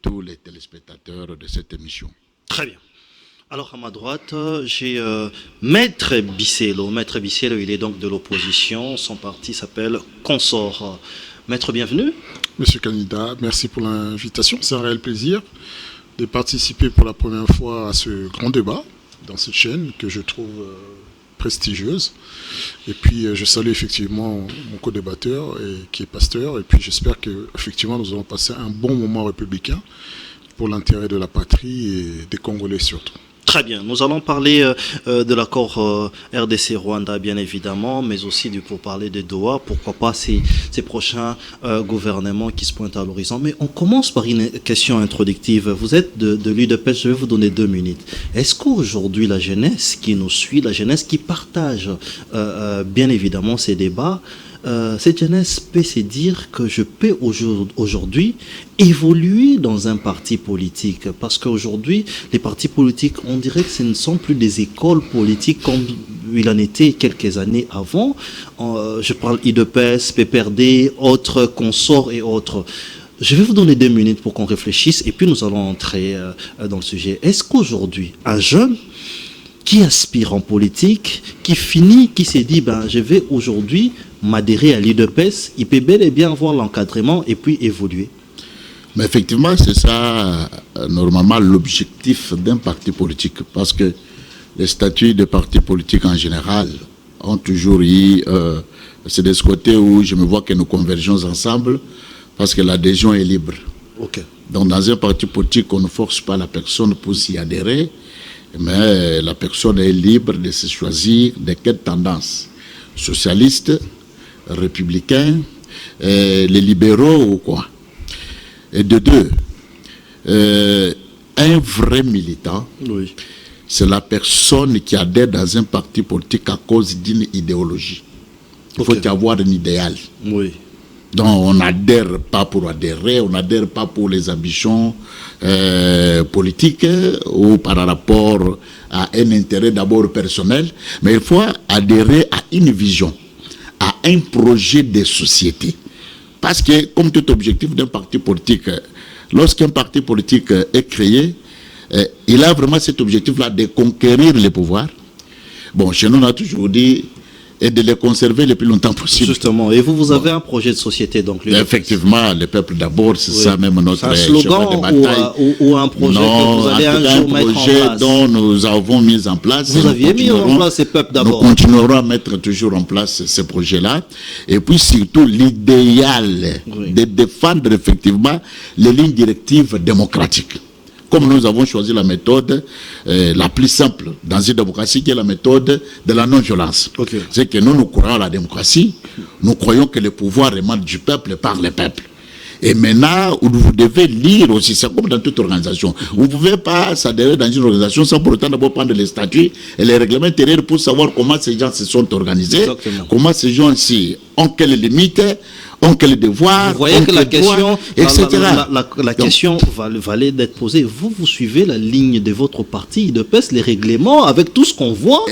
tous les téléspectateurs de cette émission. Très bien. Alors à ma droite, j'ai Maître Bissélo. Maître Bissélo, il est donc de l'opposition. Son parti s'appelle Consort. Maître, bienvenue. Monsieur le candidat, merci pour l'invitation. C'est un réel plaisir de participer pour la première fois à ce grand débat dans cette chaîne que je trouve prestigieuse. Et puis je salue effectivement mon co-débatteur qui est pasteur. Et puis j'espère qu'effectivement nous allons passer un bon moment républicain pour l'intérêt de la patrie et des Congolais surtout. Très bien, nous allons parler de l'accord RDC-Rwanda bien évidemment, mais aussi pour parler de Doha, pourquoi pas ces prochains gouvernements qui se pointent à l'horizon. Mais on commence par une question introductive. Vous êtes de l'UDPS, je vais vous donner 2 minutes. Est-ce qu'aujourd'hui la jeunesse qui nous suit, la jeunesse qui partage bien évidemment ces débats, cette jeunesse peut se dire que je peux aujourd'hui évoluer dans un parti politique, parce qu'aujourd'hui les partis politiques, on dirait que ce ne sont plus des écoles politiques comme il en était quelques années avant. Je parle IDPS, PPRD, autres consorts et autres. Je vais vous donner 2 minutes pour qu'on réfléchisse et puis nous allons entrer dans le sujet. Est-ce qu'aujourd'hui un jeune qui aspire en politique, qui se dit je vais aujourd'hui m'adhérer à l'IDPS, il peut bel et bien avoir l'encadrement et puis évoluer? Mais effectivement, c'est ça, normalement, l'objectif d'un parti politique. Parce que les statuts de partis politiques en général ont toujours eu... c'est de ce côté où je me vois que nous convergeons ensemble, parce que l'adhésion est libre. Okay. Donc, dans un parti politique, on ne force pas la personne pour s'y adhérer, mais la personne est libre de se choisir de quelle tendance. Socialiste, républicain, les libéraux ou quoi. Et de 2, un vrai militant, oui, c'est la personne qui adhère dans un parti politique à cause d'une idéologie. Il faut y avoir un idéal. Oui. Donc on n'adhère pas pour adhérer, on n'adhère pas pour les ambitions politiques ou par rapport à un intérêt d'abord personnel, mais il faut adhérer à une vision, à un projet de société. Parce que, comme tout objectif d'un parti politique, lorsqu'un parti politique est créé, il a vraiment cet objectif-là de conquérir le pouvoir. Bon, chez nous, on a toujours dit, et de les conserver le plus longtemps possible. Justement, et vous avez un projet de société, donc... Effectivement, le peuple d'abord, c'est ça même notre un slogan de bataille. Ou un projet que vous allez un jour mettre en place? Un projet dont nous avons mis en place. Vous aviez mis en place ces peuples d'abord. Nous continuerons à mettre toujours en place ces projets-là. Et puis surtout, l'idéal de défendre effectivement les lignes directives démocratiques. Comme nous avons choisi la méthode la plus simple dans une démocratie, qui est la méthode de la non-violence. Okay. C'est que nous croyons à la démocratie, nous croyons que le pouvoir émane du peuple par le peuple. Et maintenant, vous devez lire aussi, c'est comme dans toute organisation. Vous ne pouvez pas s'adhérer dans une organisation sans pour autant d'abord prendre les statuts et les règlements intérieurs pour savoir comment ces gens se sont organisés, exactement, comment ces gens-ci ont quelles limites, ont quels devoirs, vous voyez que la question, etc. La question valait d'être posée. Vous suivez la ligne de votre parti IDPS, les règlements, avec tout ce qu'on voit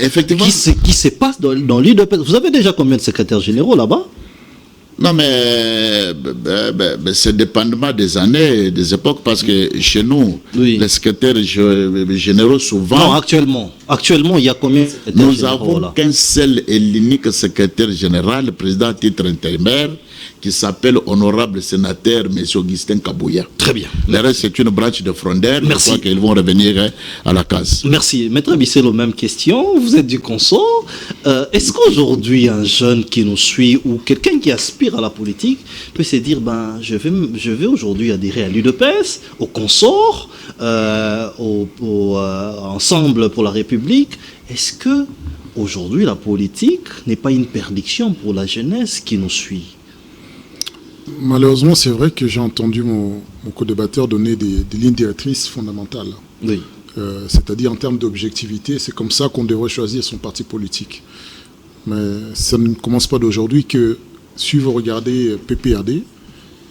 qui se passe dans l'IDPS. Vous avez déjà combien de secrétaires généraux là-bas? Non, mais c'est dépendamment des années et des époques, parce que chez nous, les secrétaires généraux, souvent... Non, actuellement, il y a combien de secrétaires généraux? Nous avons qu'un seul et l'unique secrétaire général, le président à titre intérimaire, qui s'appelle honorable sénateur M. Augustin Kabouya. Très bien. Le reste, c'est une branche de frondeurs. Merci. Je crois qu'ils vont revenir à la case. Merci. Maître Bissélo, même question. Vous êtes du consort. Est-ce qu'aujourd'hui, un jeune qui nous suit ou quelqu'un qui aspire à la politique peut se dire, je vais aujourd'hui adhérer à l'UDPS, au consort, Ensemble pour la République? Est-ce que aujourd'hui, la politique n'est pas une perdition pour la jeunesse qui nous suit? Malheureusement, c'est vrai que j'ai entendu mon co-débatteur donner des lignes directrices fondamentales. Oui. C'est-à-dire en termes d'objectivité, c'est comme ça qu'on devrait choisir son parti politique. Mais ça ne commence pas d'aujourd'hui que, si vous regardez PPRD,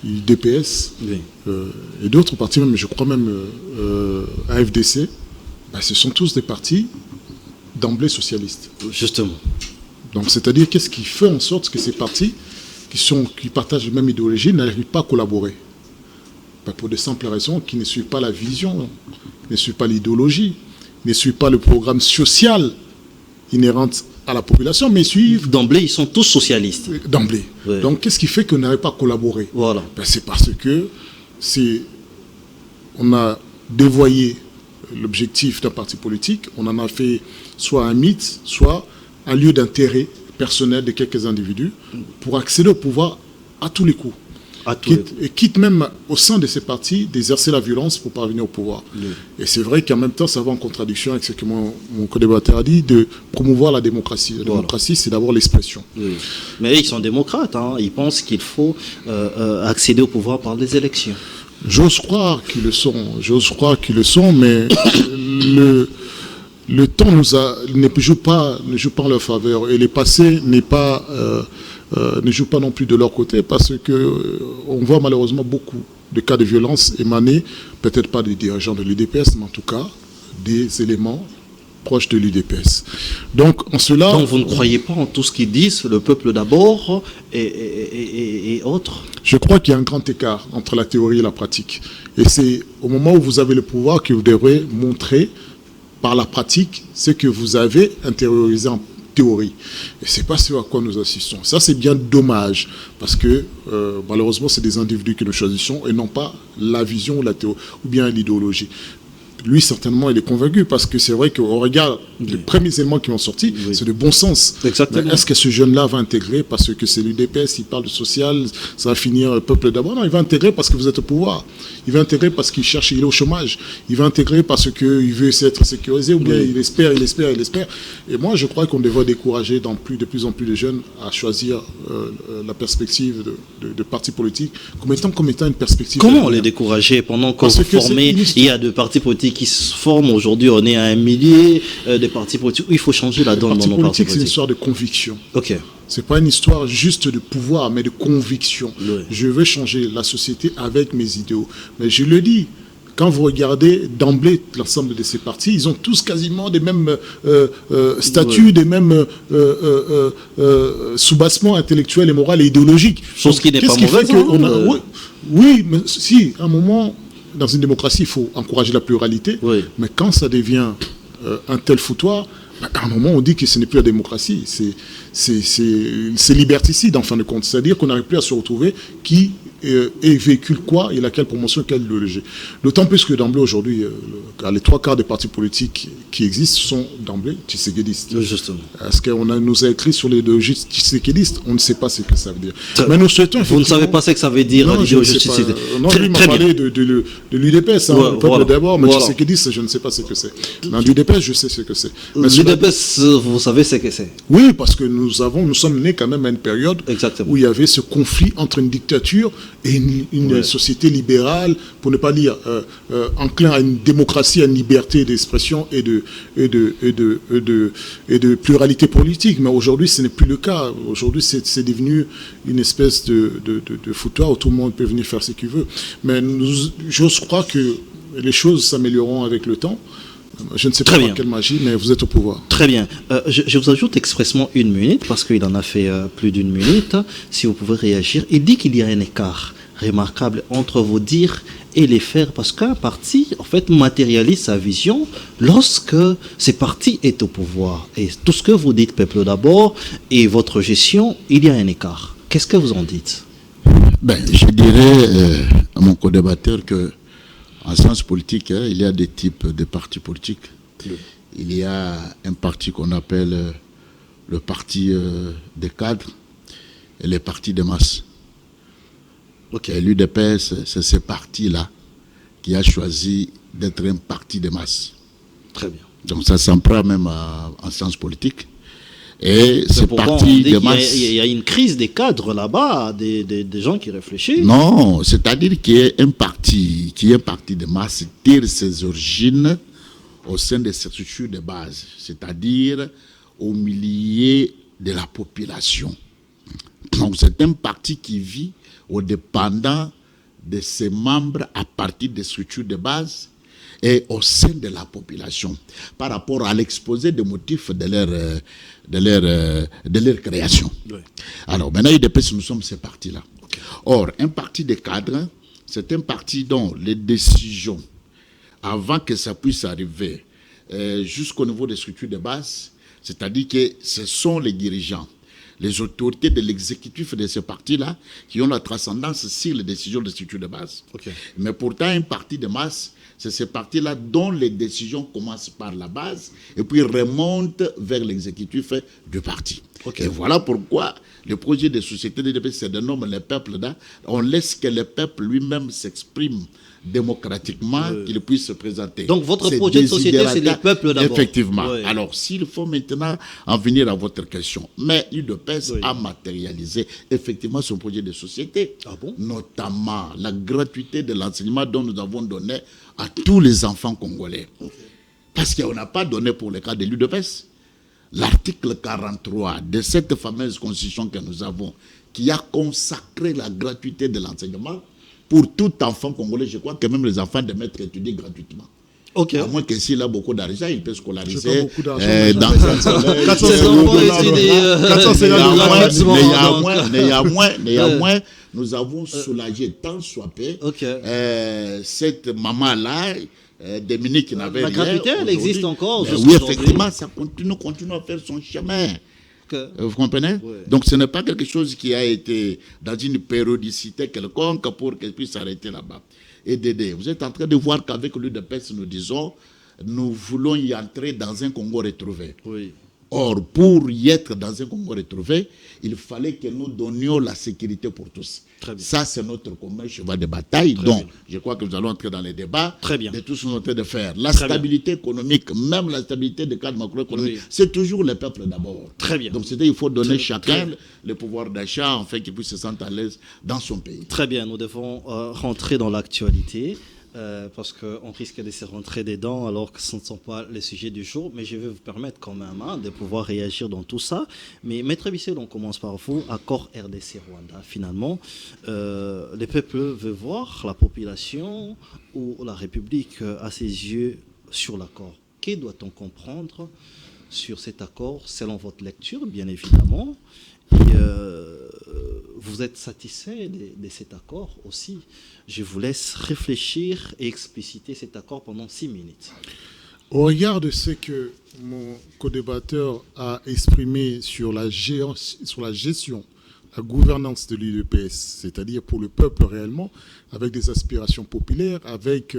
DPS, oui, et d'autres partis, même, je crois même AFDC, ce sont tous des partis d'emblée socialistes. Justement. Donc, c'est-à-dire, qu'est-ce qui fait en sorte que ces partis qui partagent la même idéologie n'arrivent pas à collaborer? Pour de simples raisons qui ne suivent pas la vision, ne suivent pas l'idéologie, ne suivent pas le programme social inhérent à la population, mais suivent... D'emblée, ils sont tous socialistes. D'emblée. Ouais. Donc, qu'est-ce qui fait qu'on n'arrive pas à collaborer? Voilà. C'est parce que on a dévoyé l'objectif d'un parti politique, on en a fait soit un mythe, soit un lieu d'intérêt personnel de quelques individus pour accéder au pouvoir à tous les coups. Quitte même au sein de ces partis d'exercer la violence pour parvenir au pouvoir. Oui. Et c'est vrai qu'en même temps, ça va en contradiction avec ce que mon co-débatteur a dit, de promouvoir la démocratie. La démocratie, c'est d'abord l'expression. Oui. Mais ils sont démocrates, hein. Ils pensent qu'il faut accéder au pouvoir par les élections. J'ose croire qu'ils le sont, mais le temps ne joue pas en leur faveur. Et le passé ne joue pas non plus de leur côté, parce que on voit malheureusement beaucoup de cas de violence émanés, peut-être pas des dirigeants de l'UDPS, mais en tout cas des éléments proches de l'UDPS. Donc, en cela... Donc, vous ne croyez pas en tout ce qu'ils disent, le peuple d'abord et autres? Je crois qu'il y a un grand écart entre la théorie et la pratique. Et c'est au moment où vous avez le pouvoir que vous devrez montrer par la pratique ce que vous avez intériorisé en théorie. Et c'est pas ce à quoi nous assistons. Ça, c'est bien dommage, parce que malheureusement, c'est des individus que nous choisissons et non pas la vision ou la théorie, ou bien l'idéologie. Lui, certainement, il est convaincu, parce que c'est vrai qu'au regard des premiers éléments qui ont sorti, c'est de bon sens. Exactement. Mais est-ce que ce jeune-là va intégrer parce que c'est l'UDPS, il parle de social, ça va finir le peuple d'abord? Non, il va intégrer parce que vous êtes au pouvoir. Il va intégrer parce qu'il cherche, il est au chômage. Il va intégrer parce qu'il veut être sécurisé, ou bien il espère. Et moi, je crois qu'on devrait décourager de plus en plus de jeunes à choisir la perspective de partis politiques comme étant une perspective. Comment les décourager pendant que vous formez? Il y a deux partis politiques qui se forment aujourd'hui, on est à 1 millier de partis politiques. Il faut changer la donne dans nos partis politiques. C'est une histoire de conviction. Ok. C'est pas une histoire juste de pouvoir, mais de conviction. Oui. Je veux changer la société avec mes idéaux. Mais je le dis, quand vous regardez d'emblée l'ensemble de ces partis, ils ont tous quasiment des mêmes statuts, des mêmes soubassements intellectuels et moraux et idéologiques. Chose qui n'est pas mauvaise. Oui, mais si, à un moment... Dans une démocratie, il faut encourager la pluralité, mais quand ça devient un tel foutoir, à un moment, on dit que ce n'est plus la démocratie, c'est liberticide, en fin de compte. C'est-à-dire qu'on n'arrive plus à se retrouver qui véhicule quoi et laquelle promotion, quelle idéologie. D'autant plus que d'emblée, aujourd'hui, les 3/4 des partis politiques qui existent sont d'emblée tshisekidistes. Justement. Est-ce qu'on nous a écrit sur l'idéologie tshisekidiste? On ne sait pas ce que ça veut dire. Mais nous souhaitons... Vous ne savez pas ce que ça veut dire, l'idéologie tshisekidiste? Non, lui m'a parlé de l'UDPS, le peuple d'abord, mais tshisekidiste, je ne sais pas ce que c'est. Dans l'UDPS, je sais ce que c'est. L'UDPS, vous savez ce que c'est? Oui, parce que nous sommes nés quand même à une période où il y avait ce conflit entre une dictature et une société libérale, pour ne pas dire enclin à une démocratie, à une liberté d'expression et de pluralité politique. Mais aujourd'hui, ce n'est plus le cas. Aujourd'hui, c'est devenu une espèce de foutoir où tout le monde peut venir faire ce qu'il veut. Mais j'ose croire que les choses s'amélioreront avec le temps. Je ne sais pas par quelle magie, mais vous êtes au pouvoir. Très bien. Je vous ajoute expressement 1 minute, parce qu'il en a fait plus d'1 minute. Si vous pouvez réagir. Il dit qu'il y a un écart remarquable entre vos dires et les faire, parce qu'un parti, en fait, matérialise sa vision lorsque ce parti est au pouvoir. Et tout ce que vous dites, peuple d'abord, et votre gestion, il y a un écart. Qu'est-ce que vous en dites? Je dirais à mon co-débatteur que en sciences politiques, il y a des types de partis politiques. Oui. Il y a un parti qu'on appelle le parti des cadres et les partis de masse. Okay. Et l'UDPS, c'est ce parti-là qui a choisi d'être un parti de masse. Très bien. Donc ça s'en prend même en sciences politiques. Et c'est parti de masse. Il y a une crise des cadres là-bas, des gens qui réfléchissent. Non, c'est-à-dire qu'il y a un parti de masse tire ses origines au sein des structures de base, c'est-à-dire au milieu de la population. Donc c'est un parti qui vit au dépendant de ses membres à partir des structures de base et au sein de la population, par rapport à l'exposé des motifs de leur création. Oui. Alors, maintenant, nous sommes ces partis-là. Okay. Or, un parti de cadres, c'est un parti dont les décisions, avant que ça puisse arriver jusqu'au niveau des structures de base, c'est-à-dire que ce sont les dirigeants, les autorités de l'exécutif de ce parti-là qui ont la transcendance sur les décisions des structures de base. Okay. Mais pourtant, un parti de masse, c'est ce parti-là dont les décisions commencent par la base et puis remontent vers l'exécutif du parti. Okay. Et voilà pourquoi le projet de société de DPS, c'est de nommer les peuples là. On laisse que le peuple lui-même s'exprime démocratiquement, qu'il puisse se présenter. Donc votre projet de société, c'est les peuples d'abord. Effectivement. Oui. Alors, s'il faut maintenant en venir à votre question, mais l'UDPS a matérialisé effectivement son projet de société, notamment la gratuité de l'enseignement dont nous avons donné à tous les enfants congolais. Parce qu'on n'a pas donné pour le cas de l'UDPS. L'article 43 de cette fameuse constitution que nous avons, qui a consacré la gratuité de l'enseignement pour tout enfant congolais, je crois que même les enfants de maître étudient gratuitement. Okay. À moins que s'il a beaucoup d'argent, il peut scolariser dans un salaire. 450 néanmoins, nous avons soulagé tant soit peu cette maman-là, Dominique qui n'avait rien. La gratuité, elle existe encore. Oui, effectivement, ça continue à faire son chemin. Vous comprenez? Oui. Donc ce n'est pas quelque chose qui a été dans une périodicité quelconque pour qu'elle puisse s'arrêter là-bas. Et Dédé, vous êtes en train de voir qu'avec l'UDPS, nous disons, nous voulons y entrer dans un Congo retrouvé. Oui. Or, pour y être dans un Congo retrouvé, il fallait que nous donnions la sécurité pour tous. Ça, c'est notre commun cheval de bataille. Donc, je crois que nous allons entrer dans les débats de tout ce qu'on est en train de faire. La stabilité économique, même la stabilité des cadres macroéconomiques, c'est toujours le peuple d'abord. Très bien. Donc, il faut donner chacun le pouvoir d'achat, afin qu'il puisse se sentir à l'aise dans son pays. Très bien, nous devons rentrer dans l'actualité. Parce qu'on risque de se rentrer dedans alors que ce ne sont pas les sujets du jour, mais je vais vous permettre quand même de pouvoir réagir dans tout ça. Mais Maître Bissel, on commence par vous. Accord RDC-Rwanda, finalement, les peuples veulent voir la population ou la République à ses yeux sur l'accord. Que doit-on comprendre sur cet accord selon votre lecture, bien évidemment? Et vous êtes satisfait de cet accord aussi. Je vous laisse réfléchir et expliciter cet accord pendant 6 minutes. Au regard de ce que mon co-débatteur a exprimé sur la gestion, la gouvernance de l'UDPS, c'est-à-dire pour le peuple réellement, avec des aspirations populaires, avec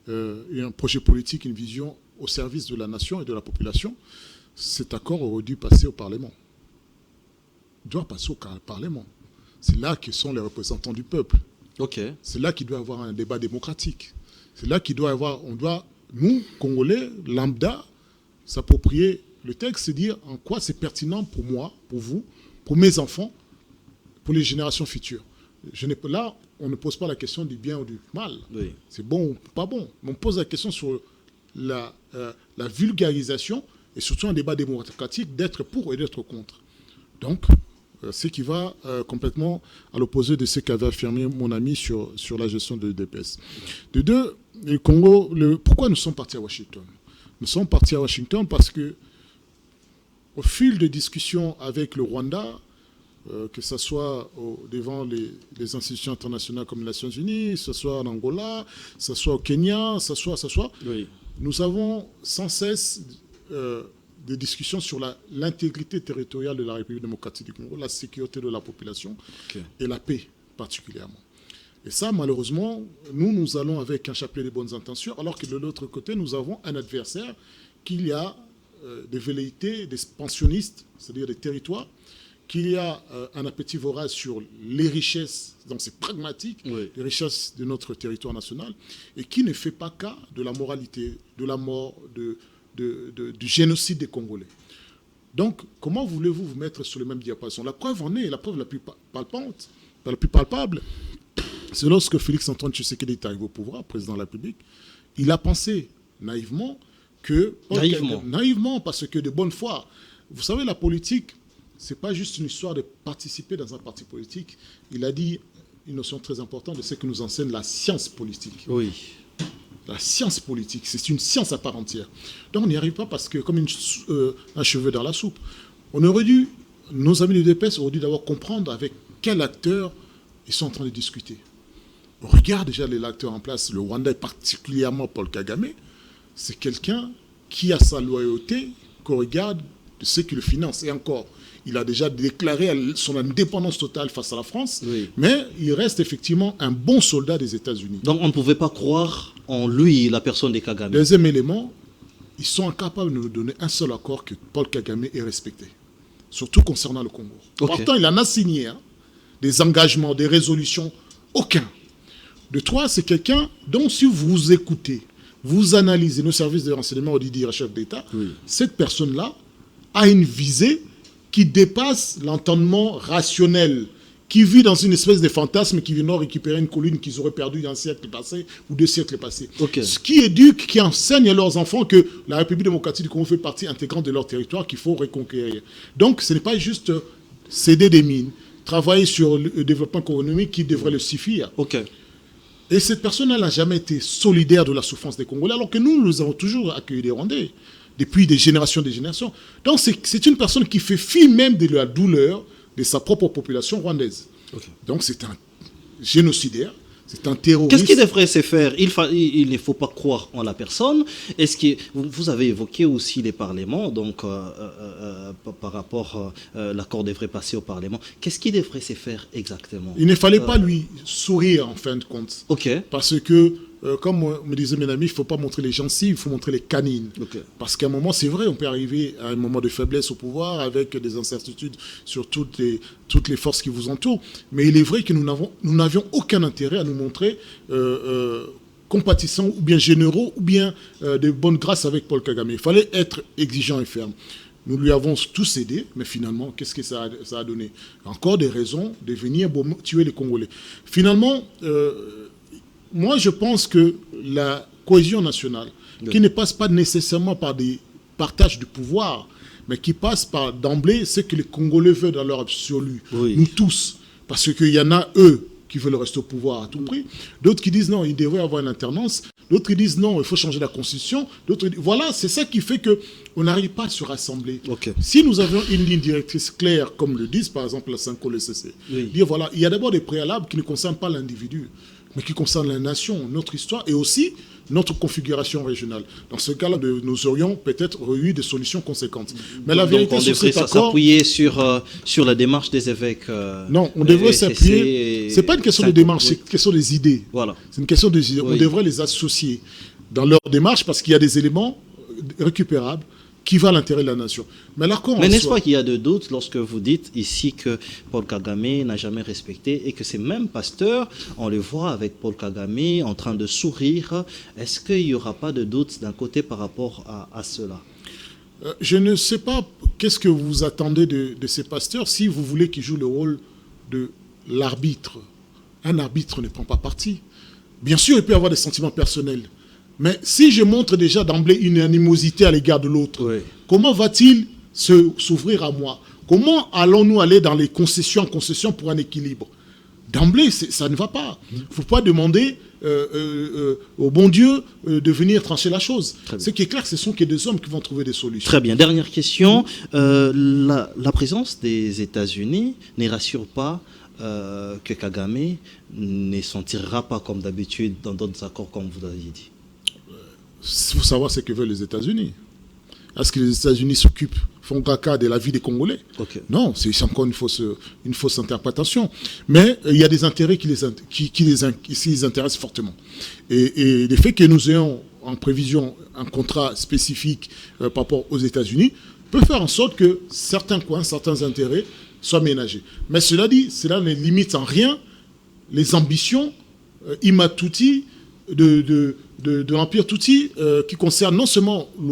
un projet politique, une vision au service de la nation et de la population, cet accord aurait dû passer au Parlement. Il doit passer au Parlement. C'est là que sont les représentants du peuple. C'est là qu'il doit y avoir un débat démocratique. C'est là qu'il doit y avoir, nous, Congolais, lambda, s'approprier le texte, c'est dire en quoi c'est pertinent pour moi, pour vous, pour mes enfants, pour les générations futures. Là, on ne pose pas la question du bien ou du mal. Oui. C'est bon ou pas bon. Mais on pose la question sur la vulgarisation et surtout un débat démocratique d'être pour et d'être contre. Donc, ce qui va complètement à l'opposé de ce qu'avait affirmé mon ami sur la gestion de l'UDPS. De deux, le Congo, pourquoi nous sommes partis à Washington? Nous sommes partis à Washington parce que, au fil de discussions avec le Rwanda, que ce soit devant les institutions internationales comme les Nations Unies, que ce soit en Angola, que ce soit au Kenya, que ce soit, nous avons sans cesse des discussions sur l'intégrité territoriale de la République démocratique du Congo, la sécurité de la population et la paix particulièrement. Et ça, malheureusement, nous allons avec un chapelet de bonnes intentions, alors que de l'autre côté, nous avons un adversaire qu'il y a des velléités, des pensionnistes, c'est-à-dire des territoires, qu'il y a un appétit vorace sur les richesses, donc c'est pragmatique, les richesses de notre territoire national, et qui ne fait pas cas de la moralité, de la mort, du génocide des Congolais. Donc, comment voulez-vous vous mettre sur le même diapason? La preuve en est, la preuve la plus palpable, c'est lorsque Félix-Antoine Tshisekedi est arrivé au pouvoir, président de la République, il a pensé naïvement que... Naïvement, parce que de bonne foi. Vous savez, la politique, ce n'est pas juste une histoire de participer dans un parti politique. Il a dit une notion très importante de ce que nous enseigne la science politique. Oui. La science politique, c'est une science à part entière. Donc on n'y arrive pas parce que, comme un cheveu dans la soupe, nos amis de l'UDPS auraient dû d'abord comprendre avec quel acteur ils sont en train de discuter. regarde déjà les acteurs en place. Le Rwanda, particulièrement Paul Kagame, c'est quelqu'un qui a sa loyauté, qu'on regarde de ceux qui le financent. Et encore, il a déjà déclaré son indépendance totale face à la France, mais il reste effectivement un bon soldat des États-Unis. Donc on ne pouvait pas croire en lui, la personne de Kagame. Deuxième élément, ils sont incapables de nous donner un seul accord que Paul Kagame ait respecté, surtout concernant le Congo. Pourtant, il en a signé des engagements, des résolutions, aucun. De trois, c'est quelqu'un dont si vous écoutez, vous analysez nos services de renseignement, Didier, chef d'État, cette personne-là a une visée qui dépasse l'entendement rationnel, qui vit dans une espèce de fantasme qui vient récupérer une colline qu'ils auraient perdue d'un siècle passé ou 2 siècles passés. Ce qui éduque, qui enseigne à leurs enfants que la République démocratique du Congo fait partie intégrante de leur territoire qu'il faut reconquérir. Donc ce n'est pas juste céder des mines, travailler sur le développement économique qui devrait le suffire. Et cette personne-là n'a jamais été solidaire de la souffrance des Congolais, alors que nous avons toujours accueilli des Rwandais, depuis des générations. Donc c'est une personne qui fait fi même de la douleur de sa propre population rwandaise. Donc c'est un génocidaire, c'est un terroriste. Qu'est-ce qui devrait se faire? Il ne faut pas croire en la personne. Est-ce que vous avez évoqué aussi les parlements, donc par rapport l'accord devrait passer au Parlement. Qu'est-ce qui devrait se faire exactement? Il ne fallait pas lui sourire en fin de compte. Parce que comme me disaient mes amis, il ne faut pas montrer les gencives, il faut montrer les canines. Parce qu'à un moment, c'est vrai, on peut arriver à un moment de faiblesse au pouvoir avec des incertitudes sur toutes les forces qui vous entourent. Mais il est vrai que nous n'avions aucun intérêt à nous montrer compatissants ou bien généraux ou bien de bonne grâce avec Paul Kagame. Il fallait être exigeant et ferme. Nous lui avons tous cédé, mais finalement, qu'est-ce que ça a donné? Encore des raisons de venir tuer les Congolais. Finalement, moi, je pense que la cohésion nationale, qui ne passe pas nécessairement par des partages du pouvoir, mais qui passe par d'emblée ce que les Congolais veulent dans leur absolu, nous tous, parce qu'il y en a eux qui veulent rester au pouvoir à tout prix, d'autres qui disent non, il devrait y avoir une alternance, d'autres qui disent non, il faut changer la constitution, d'autres voilà, c'est ça qui fait qu'on n'arrive pas à se rassembler. Si nous avions une ligne directrice claire, comme le disent par exemple la Synco, le CC, dire voilà, il y a d'abord des préalables qui ne concernent pas l'individu, mais qui concernent la nation, notre histoire et aussi notre configuration régionale. Dans ce cas-là, nous aurions peut-être eu des solutions conséquentes. Mais la vérité, donc on devrait s'appuyer sur la démarche des évêques. Non, on devrait s'appuyer. C'est pas une question de démarche, c'est une question des idées. C'est une question des idées. On devrait les associer dans leur démarche parce qu'il y a des éléments récupérables qui va à l'intérêt de la nation. Mais n'est-ce pas qu'il y a de doutes lorsque vous dites ici que Paul Kagame n'a jamais respecté et que ces mêmes pasteurs, on le voit avec Paul Kagame en train de sourire. Est-ce qu'il n'y aura pas de doute d'un côté par rapport à cela? Je ne sais pas qu'est-ce que vous attendez de ces pasteurs si vous voulez qu'ils jouent le rôle de l'arbitre. Un arbitre ne prend pas parti. Bien sûr, il peut y avoir des sentiments personnels. Mais si je montre déjà d'emblée une animosité à l'égard de l'autre, comment va-t-il s'ouvrir à moi? Comment allons-nous aller dans les concessions en concession pour un équilibre? D'emblée, ça ne va pas. Il ne faut pas demander au bon Dieu de venir trancher la chose. Ce qui est clair, ce sont que des hommes qui vont trouver des solutions. Très bien. Dernière question. La présence des États-Unis ne rassure pas que Kagame ne s'en tirera pas comme d'habitude dans d'autres accords, comme vous avez dit? Il faut savoir ce que veulent les États-Unis. Est-ce que les États-Unis font caca de la vie des Congolais? Non, c'est encore une fausse interprétation. Mais il y a des intérêts qui les intéressent fortement. Et le fait que nous ayons en prévision un contrat spécifique par rapport aux États-Unis peut faire en sorte que certains coins, certains intérêts soient ménagés. Mais cela dit, cela ne limite en rien les ambitions Imatuti de l'Empire Tutsi qui concerne non seulement le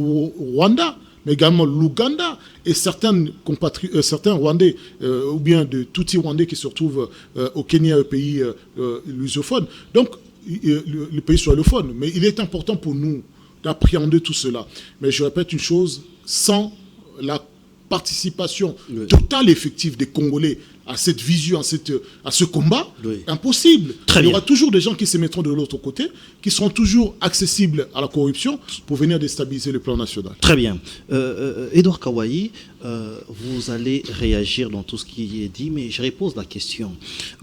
Rwanda, mais également l'Ouganda et certains Rwandais, ou bien de Tutsi Rwandais qui se retrouvent au Kenya, un pays lusophone. Donc, le pays swahiliphone. Mais il est important pour nous d'appréhender tout cela. Mais je répète une chose, sans la participation totale et effective des Congolais à cette vision, à ce combat, Oui. impossible. Très Il y aura bien. toujours des gens qui se mettront de l'autre côté, qui seront toujours accessibles à la corruption pour venir déstabiliser le plan national. Très bien. Edouard Kawaï, vous allez réagir dans tout ce qui est dit, mais je repose la question.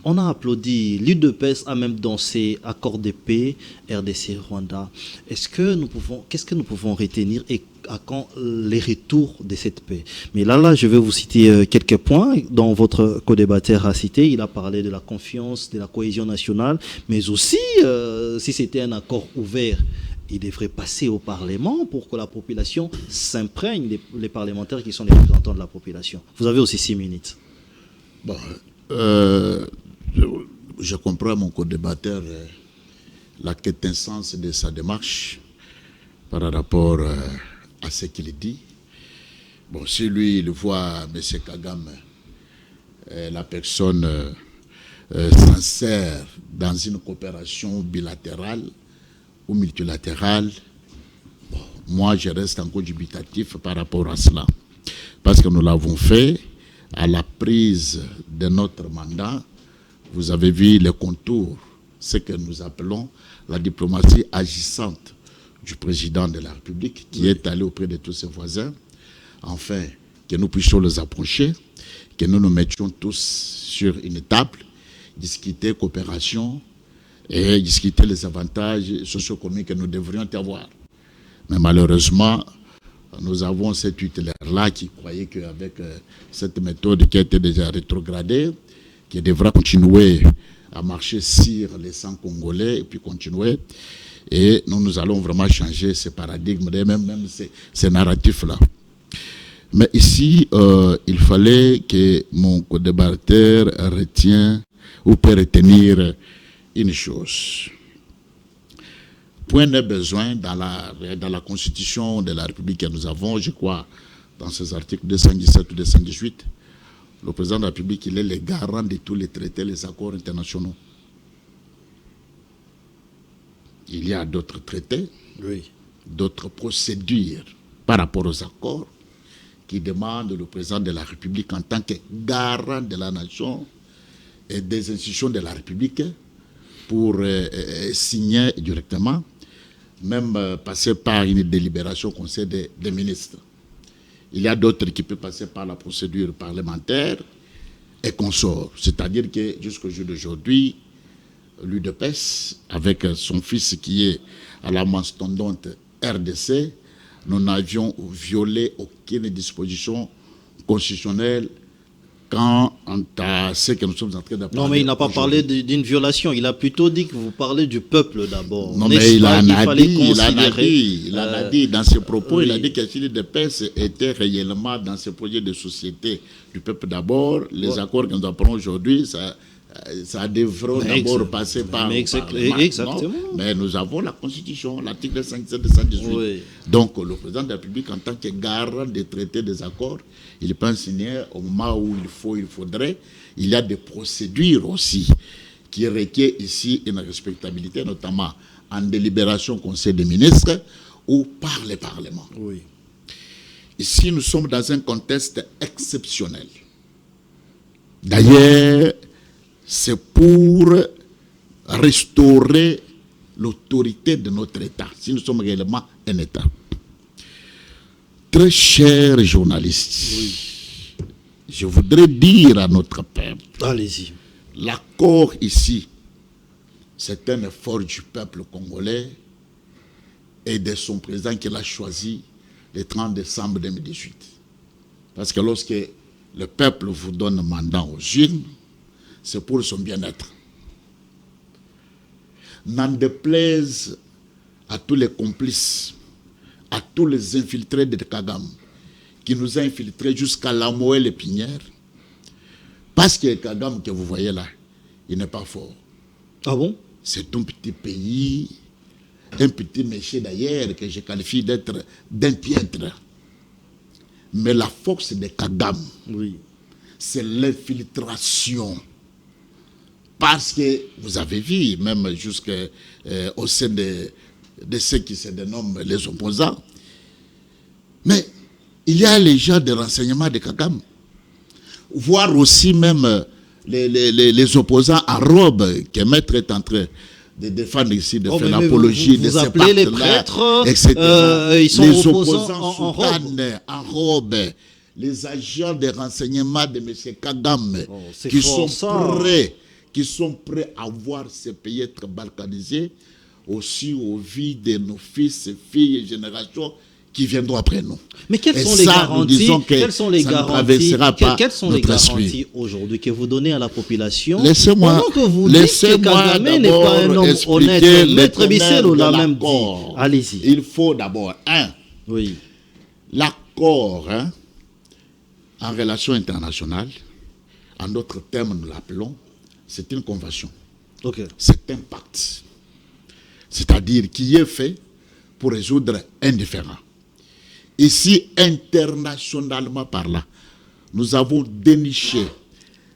On a applaudi, l'UDPS a même dansé accord de paix, RDC, Rwanda. Qu'est-ce que nous pouvons retenir et à quand les retours de cette paix? Mais là, je vais vous citer quelques points dont votre co-débatteur a cité. Il a parlé de la confiance, de la cohésion nationale, mais aussi, si c'était un accord ouvert, il devrait passer au Parlement pour que la population s'imprègne, les parlementaires qui sont les représentants de la population. Vous avez aussi 6 minutes. Bon, je comprends mon co-débatteur la quintessence de sa démarche par rapport à ce qu'il dit. Bon, si lui, il voit M. Kagame, la personne sincère dans une coopération bilatérale ou multilatérale, bon, moi, je reste encore dubitatif par rapport à cela. Parce que nous l'avons fait à la prise de notre mandat. Vous avez vu les contours, ce que nous appelons la diplomatie agissante du président de la République, qui est allé auprès de tous ses voisins, afin que nous puissions les approcher, que nous nous mettions tous sur une table, discuter coopération et discuter les avantages socio-économiques que nous devrions avoir. Mais malheureusement, nous avons cet tutélaire-là qui croyait qu'avec cette méthode qui a été déjà rétrogradée, qui devra continuer à marcher sur les sangs congolais et puis continuer. Et nous allons vraiment changer ces paradigmes, même ces narratifs-là. Mais ici, il fallait que mon co-débatteur retienne ou peut retenir une chose. Point de besoin dans la Constitution de la République que nous avons, je crois, dans ces articles 217 ou 218, le président de la République, il est le garant de tous les traités, les accords internationaux. Il y a d'autres traités, Oui. d'autres procédures par rapport aux accords qui demandent le président de la République en tant que garant de la nation et des institutions de la République pour signer directement, même passer par une délibération au Conseil des ministres. Il y a d'autres qui peuvent passer par la procédure parlementaire et consorts. C'est-à-dire que jusqu'au jour d'aujourd'hui, l'UDPS, avec son fils qui est à la mastodonte RDC, nous n'avions violé aucune disposition constitutionnelle quant à ce que nous sommes en train d'apprendre. Non, mais il n'a pas parlé d'une violation. Il a plutôt dit que vous parlez du peuple d'abord. Non, mais il en a a dit dans ses propos, il a dit que si l'UDPS était réellement dans ce projet de société du peuple d'abord, les accords que nous apprenons aujourd'hui, ça devrait d'abord passer par le Parlement. Exactement. Non? Mais nous avons la Constitution, l'article 218. Oui. Donc, le président de la République, en tant que garant des traités, des accords, il peut signer au moment où il faudrait. Il y a des procédures aussi qui requièrent ici une respectabilité, notamment en délibération au Conseil des ministres ou par le Parlement. Oui. Ici, nous sommes dans un contexte exceptionnel. D'ailleurs, c'est pour restaurer l'autorité de notre État, si nous sommes réellement un État. Très chers journalistes, je voudrais dire à notre peuple, Allez-y. l'accord ici, c'est un effort du peuple congolais et de son président qu'il a choisi le 30 décembre 2018. Parce que lorsque le peuple vous donne mandat aux urnes, c'est pour son bien-être. N'en déplaise à tous les complices, à tous les infiltrés de Kagame, qui nous a infiltrés jusqu'à la Moelle Épinière, parce que Kagame que vous voyez là, il n'est pas fort. Ah bon? C'est un petit pays, un petit métier d'ailleurs, que je qualifie d'être d'un piètre. Mais la force de Kagame, Oui. c'est l'infiltration. Parce que vous avez vu, même jusqu'au sein de ceux qui se dénomment les opposants, mais il y a les gens de renseignement de Kagame, voire aussi même les opposants en robe que Maître est en train de défendre ici, de faire l'apologie de vous ces appelez les pactes-là, prêtres, etc. ils sont les opposants opposants en sont robe. en robe. Les agents de renseignement de M. Kagame c'est qui fort, sont prêts à voir ce pays être balkanisé aussi aux vies de nos fils, filles et générations qui viendront après nous. Mais quelles sont les garanties aujourd'hui que vous donnez à la population? Laissez-moi que vous dites que Kagame n'est pas un homme honnête. Maître Bisselo l'a même dit. Allez-y. Il faut d'abord, l'accord en relation internationale, en d'autres termes nous l'appelons, c'est une convention. C'est un pacte. C'est-à-dire qui est fait pour résoudre un différend. Ici, internationalement parlant, nous avons déniché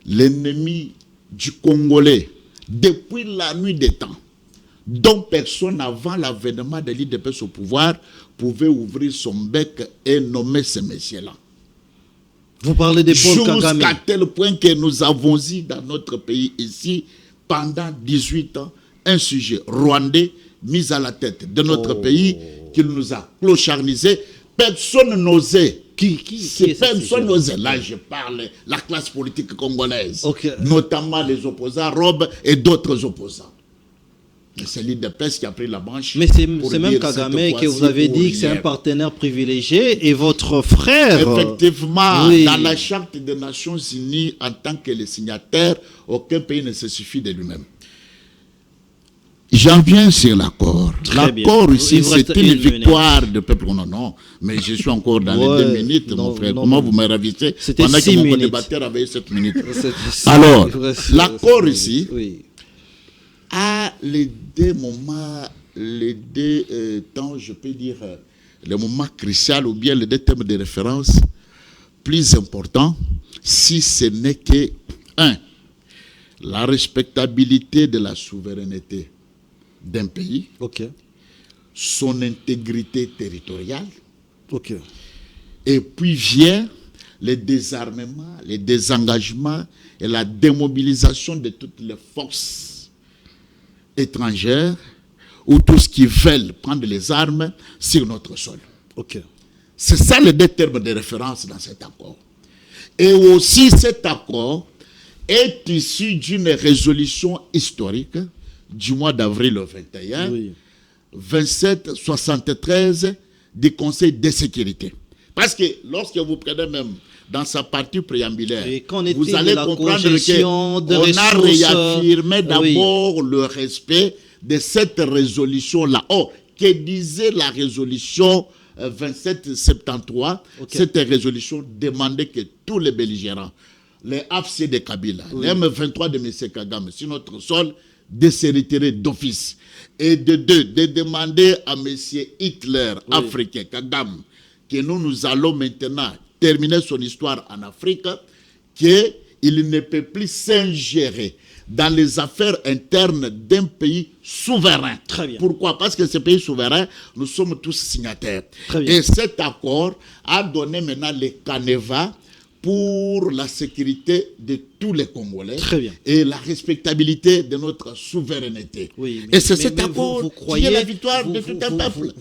l'ennemi du Congolais depuis la nuit des temps, dont personne avant l'avènement de l'IDPS au pouvoir pouvait ouvrir son bec et nommer ces messieurs-là. Vous parlez des Paul Kagame. Jusqu'à tel point que nous avons eu dans notre pays ici, pendant 18 ans, un sujet rwandais mis à la tête de notre pays, qu'il nous a clocharnisé. Personne n'osait. Personne n'osait. Là, je parle la classe politique congolaise, notamment les opposants, Rob et d'autres opposants. C'est l'IDPS qui a pris la branche. Mais c'est même Kagame que vous avez dit que c'est un partenaire privilégié et votre frère. Effectivement, dans la Charte des Nations Unies, en tant que le signataire, aucun pays ne se suffit de lui-même. J'en viens sur l'accord. L'accord ici, c'est une victoire du peuple. Non, mais je suis encore dans les 2 minutes, mon frère. Comment vous me ravissez pendant que mon co-débatteur avait 7 minutes. Alors, l'accord ici a les 2 moments, les 2 temps, je peux dire, le moment crucial ou bien les 2 thèmes de référence plus importants, si ce n'est que, 1, la respectabilité de la souveraineté d'un pays, son intégrité territoriale, et puis vient le désarmement, le désengagement et la démobilisation de toutes les forces étrangères ou tout ce qui veulent prendre les armes sur notre sol. C'est ça les 2 termes de référence dans cet accord. Et aussi cet accord est issu d'une résolution historique du mois d'avril 21, 2773 du Conseil de sécurité. Parce que lorsque vous prenez même dans sa partie préambulaire, vous allez comprendre qu'on a réaffirmé d'abord le respect de cette résolution-là. Oh, que disait la résolution 2773? Cette résolution demandait que tous les belligérants, les AFC de Kabila, les M23 de M. Kagame, sur notre sol, de se retirer d'office. Et de demander à M. Hitler, africain, Kagame, que nous allons maintenant terminer son histoire en Afrique, qu'il ne peut plus s'ingérer dans les affaires internes d'un pays souverain. Pourquoi? Parce que ce pays souverain, nous sommes tous signataires. Et cet accord a donné maintenant les canevas pour la sécurité de tous les Congolais et la respectabilité de notre souveraineté. Et c'est cet accord qui est la victoire de tout un peuple.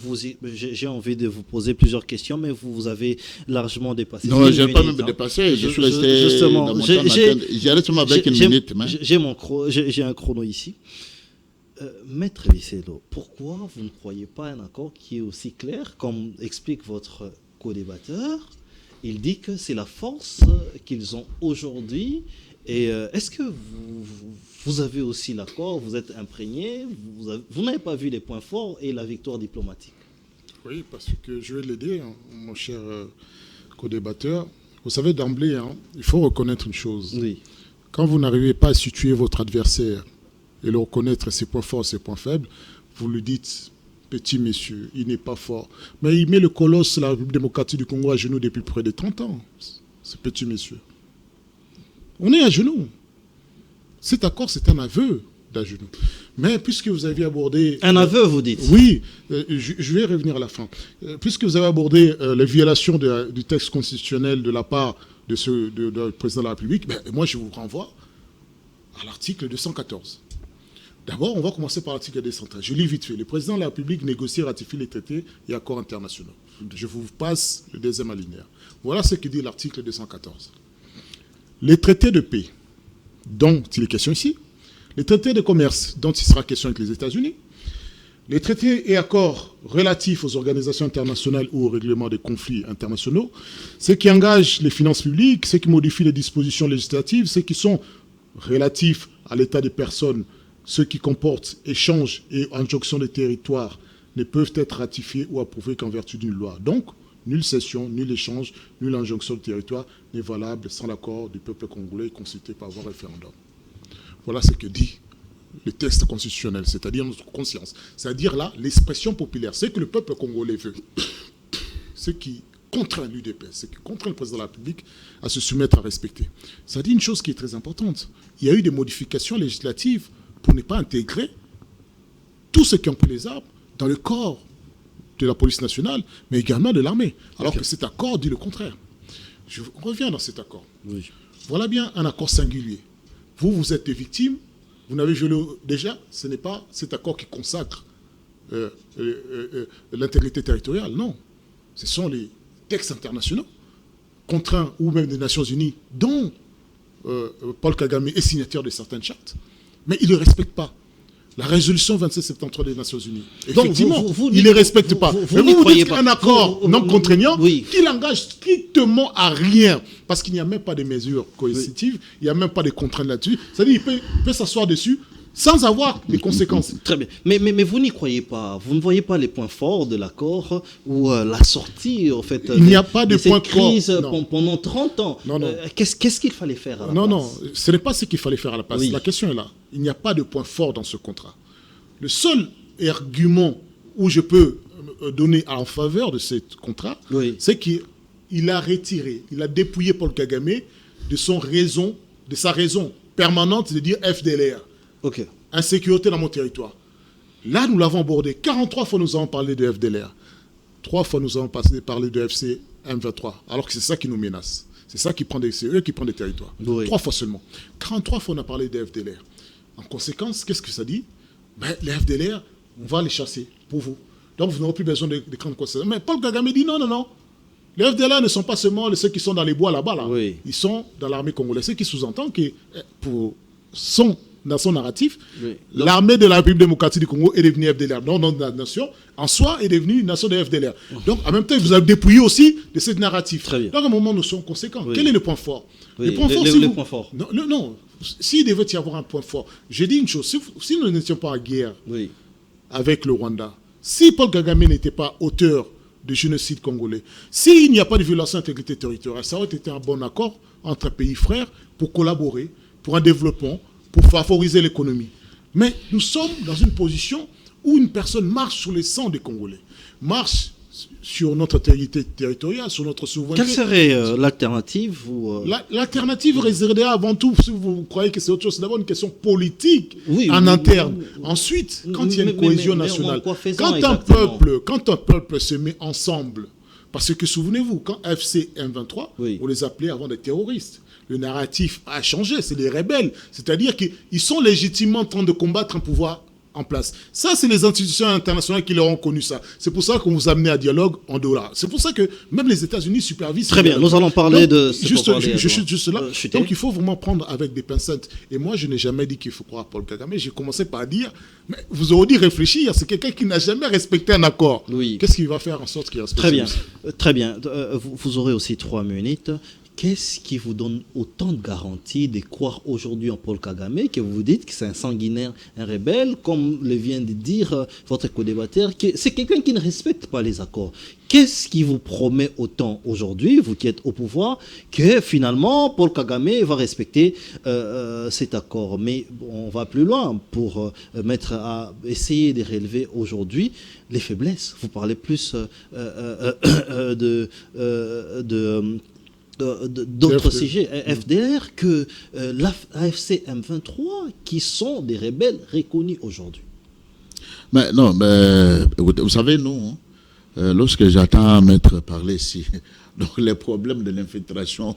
J'ai envie de vous poser plusieurs questions, mais vous avez largement dépassé. Non, je n'ai pas même dépassé. Je suis resté dans mon temps d'antenne. J'ai resté avec une minute. J'ai un chrono ici. Maître Bisselo, pourquoi vous ne croyez pas un accord qui est aussi clair, comme explique votre co-débatteur? Il dit que c'est la force qu'ils ont aujourd'hui. Et est-ce que vous avez aussi l'accord, vous êtes imprégné, vous n'avez pas vu les points forts et la victoire diplomatique? Oui, parce que je vais l'aider, mon cher co-débatteur. Vous savez, d'emblée, il faut reconnaître une chose. Quand vous n'arrivez pas à situer votre adversaire et le reconnaître ses points forts, ses points faibles, vous lui dites... Petit monsieur, il n'est pas fort. Mais il met le colosse, la démocratie du Congo, à genoux depuis près de 30 ans. Ce petit monsieur. On est à genoux. Cet accord, c'est un aveu d'à genoux. Mais puisque vous avez abordé... Un aveu, vous dites? Oui, je vais revenir à la fin. Puisque vous avez abordé les violations du texte constitutionnel de la part du président de la République, moi je vous renvoie à l'article 214. D'abord, on va commencer par l'article 213. Je lis vite fait. Le président de la République négocie et ratifie les traités et accords internationaux. Je vous passe le deuxième alinéa. Voilà ce que dit l'article 214. Les traités de paix, dont il est question ici, les traités de commerce, dont il sera question avec les États-Unis, les traités et accords relatifs aux organisations internationales ou au règlement des conflits internationaux, ceux qui engagent les finances publiques, ceux qui modifient les dispositions législatives, ceux qui sont relatifs à l'état des personnes, ceux qui comportent échanges et injonctions de territoire ne peuvent être ratifiés ou approuvés qu'en vertu d'une loi. Donc, nulle cession, nul échange, nulle injonction de territoire n'est valable sans l'accord du peuple congolais consulté par voie référendum. Voilà ce que dit le texte constitutionnel, c'est-à-dire notre conscience. C'est-à-dire là, l'expression populaire, c'est que le peuple congolais veut. Ce qui contraint l'UDPS, ce qui contraint le président de la République à se soumettre à respecter. Ça dit une chose qui est très importante. Il y a eu des modifications législatives pour ne pas intégrer tous ceux qui ont pris les armes dans le corps de la police nationale, mais également de l'armée. Alors que cet accord dit le contraire. Je reviens dans cet accord. Oui. Voilà bien un accord singulier. Vous êtes des victimes, vous n'avez violé déjà, ce n'est pas cet accord qui consacre l'intégrité territoriale, non. Ce sont les textes internationaux, contraints ou même des Nations Unies, dont Paul Kagame est signataire de certaines chartes, mais il ne les respecte pas. La résolution 2773 des Nations Unies. Effectivement, il ne les respecte pas. Mais vous dites qu'un accord non contraignant qui l'engage strictement à rien, parce qu'il n'y a même pas de mesures coercitives, il n'y a même pas de contraintes là-dessus. C'est-à-dire qu'il peut s'asseoir dessus sans avoir des conséquences. Très bien. Mais vous n'y croyez pas. Vous ne voyez pas les points forts de l'accord ou la sortie, en fait, il n'y a pas de point crise pendant 30 ans. Non. Qu'est-ce qu'il fallait faire à la place? Non, ce n'est pas ce qu'il fallait faire à la place. Oui. La question est là. Il n'y a pas de point fort dans ce contrat. Le seul argument où je peux donner en faveur de ce contrat, c'est qu'il a retiré, il a dépouillé Paul Kagame de sa raison permanente de dire FDLR. Insécurité dans mon territoire. Là, nous l'avons abordé. 43 fois, nous avons parlé de FDLR. 3 fois, nous avons parlé de FC M23. Alors que c'est ça qui nous menace. C'est eux qui prennent des territoires. 3 fois seulement. 43 fois, on a parlé de FDLR. En conséquence, qu'est-ce que ça dit? Les FDLR, on va les chasser pour vous. Donc, vous n'aurez plus besoin de grandes conséquences. Mais Paul Kagame dit non. Les FDLR ne sont pas seulement ceux qui sont dans les bois là-bas. Là. Ils sont dans l'armée congolaise. Ce qui sous-entend que dans son narratif, l'armée de la République démocratique du Congo est devenue FDLR. Donc, la nation, en soi, est devenue une nation de FDLR. Donc, en même temps, vous avez dépouillé aussi de ce narratif. Donc, à un moment, nous sommes conséquents. Quel est le point fort? Le point fort, Non. S'il devait y avoir un point fort, j'ai dit une chose. Si nous n'étions pas en guerre avec le Rwanda, si Paul Kagame n'était pas auteur du génocide congolais, s'il n'y a pas de violation d'intégrité territoriale, ça aurait été un bon accord entre pays frères pour collaborer, pour un développement, pour favoriser l'économie. Mais nous sommes dans une position où une personne marche sur le sang des Congolais, marche sur notre intégrité territoriale, sur notre souveraineté. Quelle serait l'alternative L'alternative réservée avant tout, si vous croyez que c'est autre chose, c'est d'abord une question politique en interne. Ensuite, quand il y a une cohésion nationale, quand un peuple se met ensemble, parce que souvenez-vous, quand FC M23, on les appelait avant des terroristes. Le narratif a changé, c'est les rebelles. C'est-à-dire qu'ils sont légitimement en train de combattre un pouvoir en place. Ça, c'est les institutions internationales qui leur ont connu ça. C'est pour ça qu'on vous a amené à dialogue en dehors. C'est pour ça que même les États-Unis supervisent. Très bien, nous allons parler de... Je suis juste là. Donc, il faut vraiment prendre avec des pincettes. Et moi, je n'ai jamais dit qu'il faut croire Paul Kagame. J'ai commencé par dire, mais vous aurez dit réfléchir, c'est quelqu'un qui n'a jamais respecté un accord. Qu'est-ce qu'il va faire en sorte qu'il respecte? Très bien. Vous aurez aussi 3 minutes. Qu'est-ce qui vous donne autant de garanties de croire aujourd'hui en Paul Kagame, que vous dites que c'est un sanguinaire, un rebelle, comme le vient de dire votre co-débatteur, que c'est quelqu'un qui ne respecte pas les accords? Qu'est-ce qui vous promet autant aujourd'hui, vous qui êtes au pouvoir, que finalement Paul Kagame va respecter cet accord? Mais on va plus loin pour essayer de relever aujourd'hui les faiblesses. Vous parlez plus d'autres sujets, FDR, que l'AFC M23, qui sont des rebelles reconnus aujourd'hui. Mais non, vous savez, nous, lorsque j'entends Maître parler ici, donc les problèmes de l'infiltration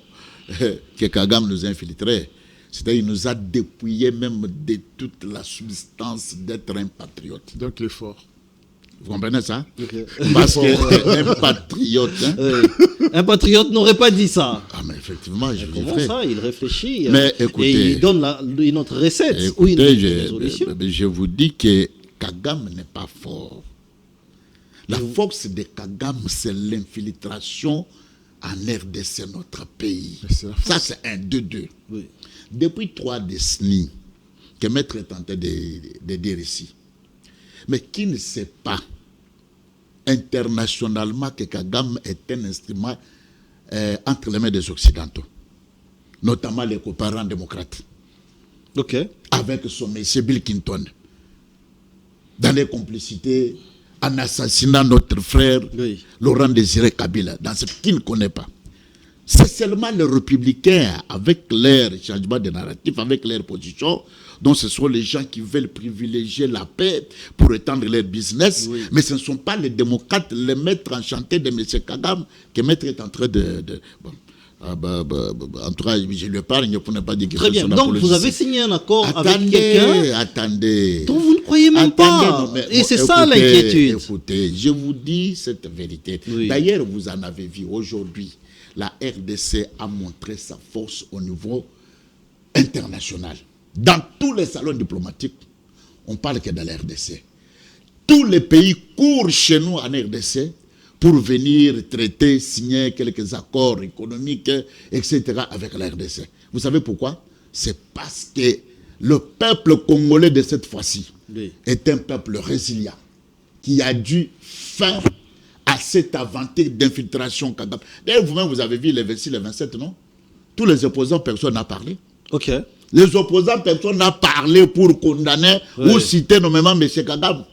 que Kagame nous a infiltrés, C'est-à-dire qu'il nous a dépouillé même de toute la substance d'être un patriote. Donc l'effort. Vous comprenez ça? Okay. Parce qu'un patriote... Hein, un patriote n'aurait pas dit ça. Ah, mais effectivement, je Comment vivrai. ça? Il réfléchit Mais écoutez, et il donne une autre recette ou une Écoutez, résolution. je vous dis que Kagame n'est pas fort. La force de Kagame, c'est l'infiltration en RDC, notre pays. Ça, c'est un 2-2. Oui. Depuis 3 décennies, que Maître est tenté de dire ici, mais qui ne sait pas internationalement que Kagame est un instrument entre les mains des Occidentaux, notamment les coopérants démocrates, avec son monsieur Bill Clinton, dans les complicités, en assassinant notre frère Laurent Désiré Kabila, dans ce qu'il ne connaît pas. C'est seulement les républicains, avec leur changement de narratif, avec leur position, dont ce sont les gens qui veulent privilégier la paix pour étendre leur business, mais ce ne sont pas les démocrates, les maîtres enchantés de M. Kagame, que Maître est en train de bon. En tout cas, je lui parle pour ne pas dire que très bien. Donc, vous avez signé un accord avec quelqu'un attendez, dont vous ne croyez même pas. Non, mais, et c'est ça l'inquiétude. Écoutez, je vous dis cette vérité. D'ailleurs, vous en avez vu aujourd'hui. La RDC a montré sa force au niveau international. Dans tous les salons diplomatiques, on parle que de la RDC. Tous les pays courent chez nous en RDC pour venir traiter, signer quelques accords économiques, etc. avec la RDC. Vous savez pourquoi? C'est parce que le peuple congolais de cette fois-ci est un peuple résilient qui a dû faire à cette aventure d'infiltration. D'ailleurs, vous-même, vous avez vu les 26, les 27, non? Tous les opposants, personne n'a parlé. Les opposants, personne n'a parlé pour condamner ou citer nommément M. Kagame.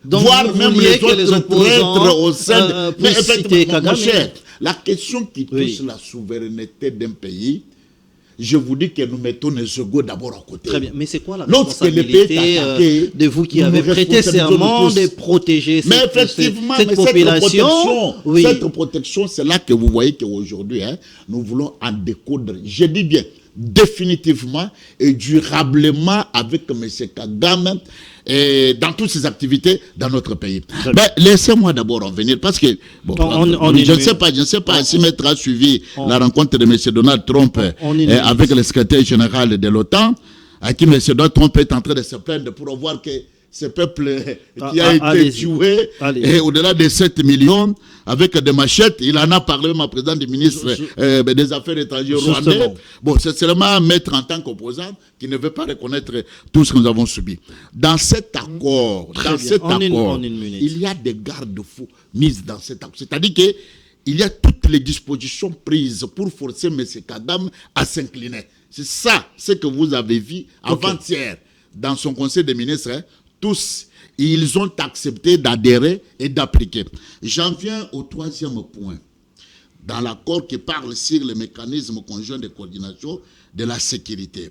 Donc, voire même les autres traîtres au sein de... Mais effectivement, mon cher, la question qui touche la souveraineté d'un pays, je vous dis que nous mettons les égaux d'abord à côté. Très bien, mais c'est quoi la responsabilité de vous qui avez prêté serment de protéger cette population? Cette protection, c'est là que vous voyez qu'aujourd'hui, nous voulons en découdre, je dis bien, définitivement et durablement avec M. Kagame et dans toutes ses activités dans notre pays. Mais laissez-moi d'abord en venir parce que bon, je ne sais pas si Maître a suivi la rencontre de M. Donald Trump avec le secrétaire général de l'OTAN, à qui M. Donald Trump est en train de se plaindre pour voir que ce peuple qui a été tué, et au-delà de 7 millions, avec des machettes, il en a parlé même à président du ministre des Affaires étrangères rwandais. Bon, c'est seulement un maître en tant qu'opposant qui ne veut pas reconnaître tout ce que nous avons subi. Dans cet accord, il y a des garde-fous mises dans cet accord. C'est-à-dire qu'il y a toutes les dispositions prises pour forcer M. Kagame à s'incliner. C'est ça, ce que vous avez vu avant-hier dans son conseil des ministres. Tous, ils ont accepté d'adhérer et d'appliquer. J'en viens au 3e point. Dans l'accord qui parle sur le mécanisme conjoint de coordination de la sécurité.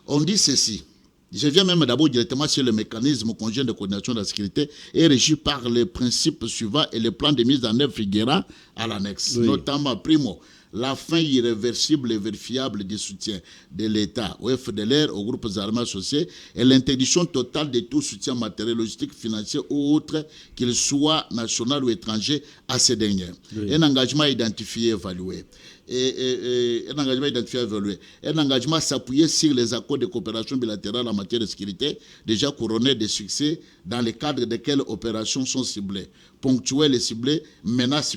On dit ceci. Je viens même d'abord directement sur le mécanisme conjoint de coordination de la sécurité et régi par les principes suivants et le plan de mise en œuvre figurant à l'annexe. Notamment, primo, la fin irréversible et vérifiable du soutien de l'État au FDLR, aux groupes armés associés, et l'interdiction totale de tout soutien matériel, logistique, financier ou autre, qu'il soit national ou étranger, à ces derniers. Un engagement identifié et évalué. Un engagement à s'appuyer sur les accords de coopération bilatérale en matière de sécurité, déjà couronnés de succès, dans le cadre desquels opérations sont ciblées, ponctuelles et ciblées, menaces,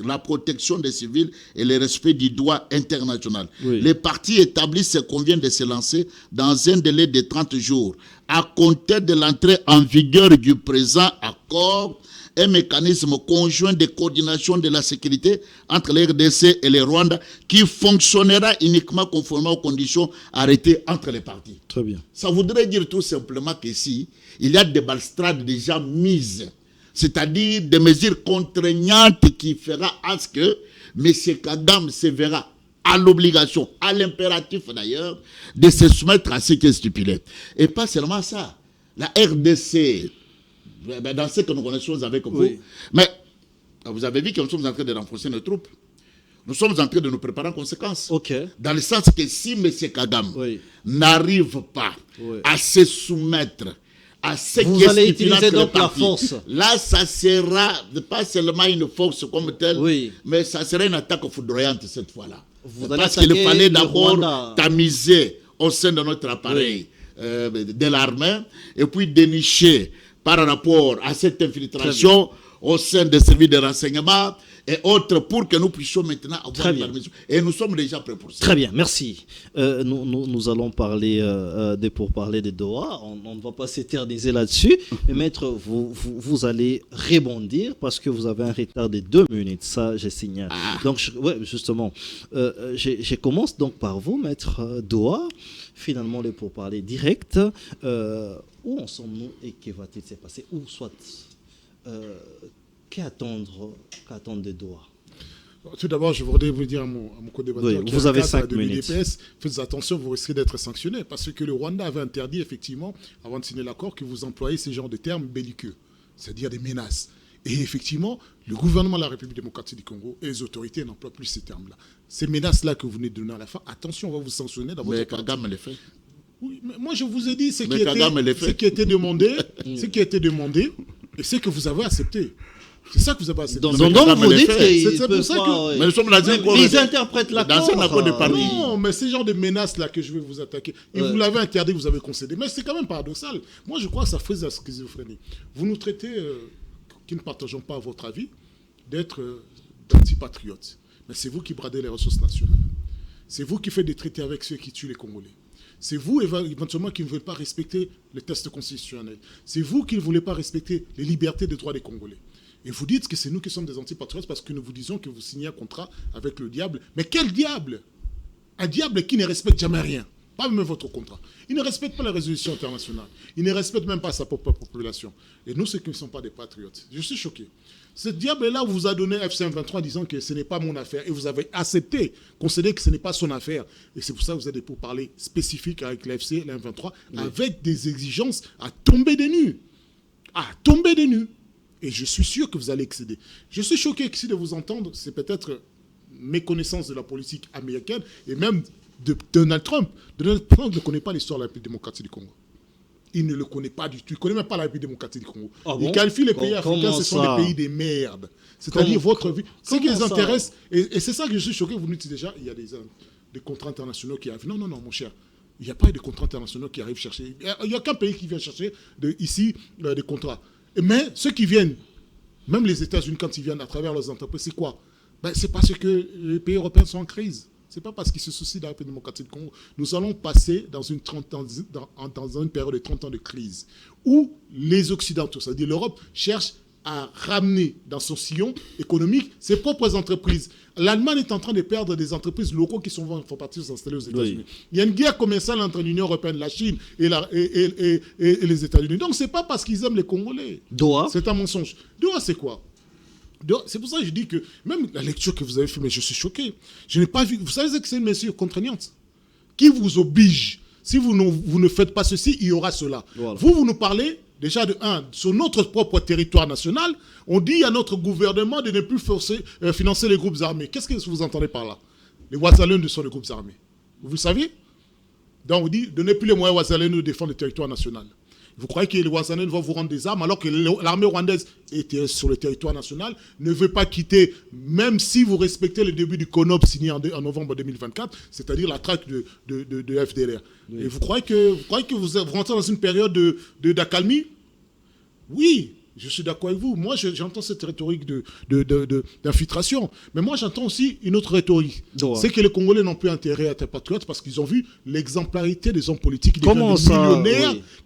la protection des civils et le respect du droit international. Les parties établissent qu'on vient de se lancer dans un délai de 30 jours, à compter de l'entrée en vigueur du présent accord, un mécanisme conjoint de coordination de la sécurité entre les RDC et les Rwanda qui fonctionnera uniquement conformément aux conditions arrêtées entre les parties. Très bien. Ça voudrait dire tout simplement qu'ici, il y a des balustrades déjà mises, c'est-à-dire des mesures contraignantes qui feront à ce que M. Kagame se verra à l'obligation, à l'impératif d'ailleurs, de se soumettre à ce qui est stipulé. Et pas seulement ça. La RDC, dans ce que nous connaissons avec vous, mais vous avez vu que nous sommes en train de renforcer nos troupes. Nous sommes en train de nous préparer en conséquence. Ok. Dans le sens que si M. Kagame Oui. n'arrive pas Oui. à se soumettre à ce Vous qui est allez stipulant utiliser entre les donc la partis, force. là, ça sera pas seulement une force comme telle, Oui. mais ça sera une attaque foudroyante cette fois-là. Vous allez Parce qu'il attaquer fallait le d'abord Rwanda. tamiser au sein de notre appareil de l'armée et puis dénicher par rapport à cette infiltration au sein des services de renseignement et autres pour que nous puissions maintenant avoir Très une bien. armée. Et nous sommes déjà prêts pour ça. Très bien, merci. Nous allons parler pour parler de Doha. On ne va pas s'éterniser là-dessus. Mais maître, vous allez rebondir parce que vous avez un retard de 2 minutes. Ça, je signale. Donc, justement, je commence donc par vous, maître. Doha. Finalement, les pourparlers directs. Où en sommes-nous et que va-t-il se passer? Ou soit, qu'attendre de Doha? Tout d'abord, je voudrais vous dire à mon co-débatteur Oui, vous avez 5 de minutes. l'UDPS, faites attention, vous risquez d'être sanctionné parce que le Rwanda avait interdit effectivement, avant de signer l'accord, que vous employez ces genres de termes belliqueux, c'est-à-dire des menaces. Et effectivement, le gouvernement de la République démocratique du Congo et les autorités n'emploient plus ces termes-là. Ces menaces-là que vous venez de donner à la fin, attention, on va vous sanctionner dans votre Mais parti. Kagame le fait. Oui, mais moi je vous ai dit ce Mais qui Kagame le fait. était demandé, ce qui a été demandé et ce que vous avez accepté. C'est ça que vous avez accepté. Donc, mais donc Kagame vous le dites fait. qu'ils C'est pour peuvent ça pas, que- oui. Mais nous sommes dans un accord. Mais ils interprètent l'accord. Dans un accord de Paris. Non, mais c'est genre de menaces-là que je vais vous attaquer. Et vous l'avez interdit, vous avez concédé. Mais c'est quand même paradoxal. Moi, je crois que ça fait la schizophrénie. Vous nous traitez, qui ne partageons pas votre avis, d'être d'antipatriotes. Mais c'est vous qui bradez les ressources nationales. C'est vous qui faites des traités avec ceux qui tuent les Congolais. C'est vous, éventuellement, qui ne voulez pas respecter les tests constitutionnels. C'est vous qui ne voulez pas respecter les libertés et les droits des Congolais. Et vous dites que c'est nous qui sommes des antipatriotes parce que nous vous disons que vous signez un contrat avec le diable. Mais quel diable? Un diable qui ne respecte jamais rien. Pas même votre contrat. Il ne respecte pas les résolutions internationales. Il ne respecte même pas sa propre population. Et nous, ceux qui ne sont pas des patriotes. Je suis choqué. Ce diable-là vous a donné FC23 en disant que ce n'est pas mon affaire. Et vous avez accepté, concédé que ce n'est pas son affaire. Et c'est pour ça que vous avez des pourparlers spécifiques avec l'FC, l'M23, avec des exigences à tomber des nues. À tomber des nues. Et je suis sûr que vous allez excéder. Je suis choqué ici de vous entendre. C'est peut-être méconnaissance de la politique américaine et même de Donald Trump. Donald Trump ne connaît pas l'histoire de la République démocratique du Congo. Il ne le connaît pas du tout. Il ne connaît même pas la République démocratique du Congo. Ah Il bon? qualifie les pays africains, Comment ce sont ça? des pays des merdes. C'est-à-dire votre vie. Ce qui comment les ça? intéresse, et c'est ça que je suis choqué, vous nous dites déjà, il y a des contrats internationaux qui arrivent. Non, non, non, mon cher. Il n'y a pas de contrats internationaux qui arrivent chercher. Il n'y a aucun pays qui vient chercher ici des contrats. Mais ceux qui viennent, même les États-Unis, quand ils viennent à travers leurs entreprises, c'est quoi? C'est parce que les pays européens sont en crise. Ce n'est pas parce qu'ils se soucient de la République démocratique du Congo. Nous allons passer dans une période de 30 ans de crise où les Occidentaux, c'est-à-dire l'Europe, cherchent à ramener dans son sillon économique ses propres entreprises. L'Allemagne est en train de perdre des entreprises locaux qui font partie de s'installer aux États-Unis. Oui. Il y a une guerre commerciale entre l'Union européenne, la Chine et les États-Unis. Donc, ce n'est pas parce qu'ils aiment les Congolais. Doha. C'est un mensonge. Doha, c'est quoi? C'est pour ça que je dis que même la lecture que vous avez faite, mais je suis choqué. Je n'ai pas vu. Vous savez que c'est une mesure contraignante qui vous oblige. Si vous ne faites pas ceci, il y aura cela. Voilà. Vous nous parlez déjà sur notre propre territoire national. On dit à notre gouvernement de ne plus financer les groupes armés. Qu'est-ce que vous entendez par là? Les Ouazalènes sont les groupes armés. Vous le savez? Donc on dit de ne plus les moyens Ouazalènes de défendre le territoire national. Vous croyez que les Ouazalènes vont vous rendre des armes alors que l'armée rwandaise était sur le territoire national, ne veut pas quitter, même si vous respectez le début du CONOP signé en novembre 2024, c'est-à-dire la traque de FDLR. Oui. Et vous croyez que vous rentrez dans une période d'accalmie? Oui, je suis d'accord avec vous. Moi, j'entends cette rhétorique d'infiltration. Mais moi, j'entends aussi une autre rhétorique. C'est que les Congolais n'ont plus intérêt à être patriotes parce qu'ils ont vu l'exemplarité des hommes politiques qui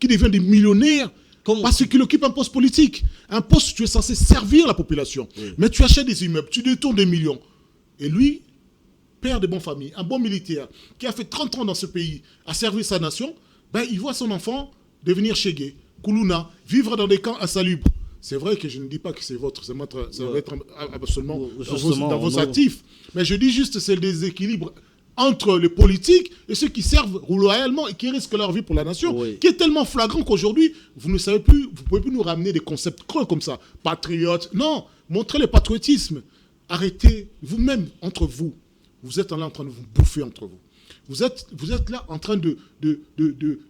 deviennent des millionnaires. Parce qu'ils occupent un poste politique. Un poste où tu es censé servir la population. Oui. Mais tu achètes des immeubles, tu détournes des millions. Et lui, père de bonne famille, un bon militaire, qui a fait 30 ans dans ce pays, a servi sa nation, il voit son enfant devenir Chégué, Koulouna, vivre dans des camps insalubres. C'est vrai que je ne dis pas que c'est ça va être absolument dans vos actifs. Mais je dis juste que c'est le déséquilibre entre les politiques et ceux qui servent loyalement et qui risquent leur vie pour la nation, qui est tellement flagrant qu'aujourd'hui, vous ne pouvez plus nous ramener des concepts creux comme ça. Patriotes, non, montrez le patriotisme. arrêtez, vous-même, entre vous, vous êtes là en train de vous bouffer entre vous. Vous êtes là en train de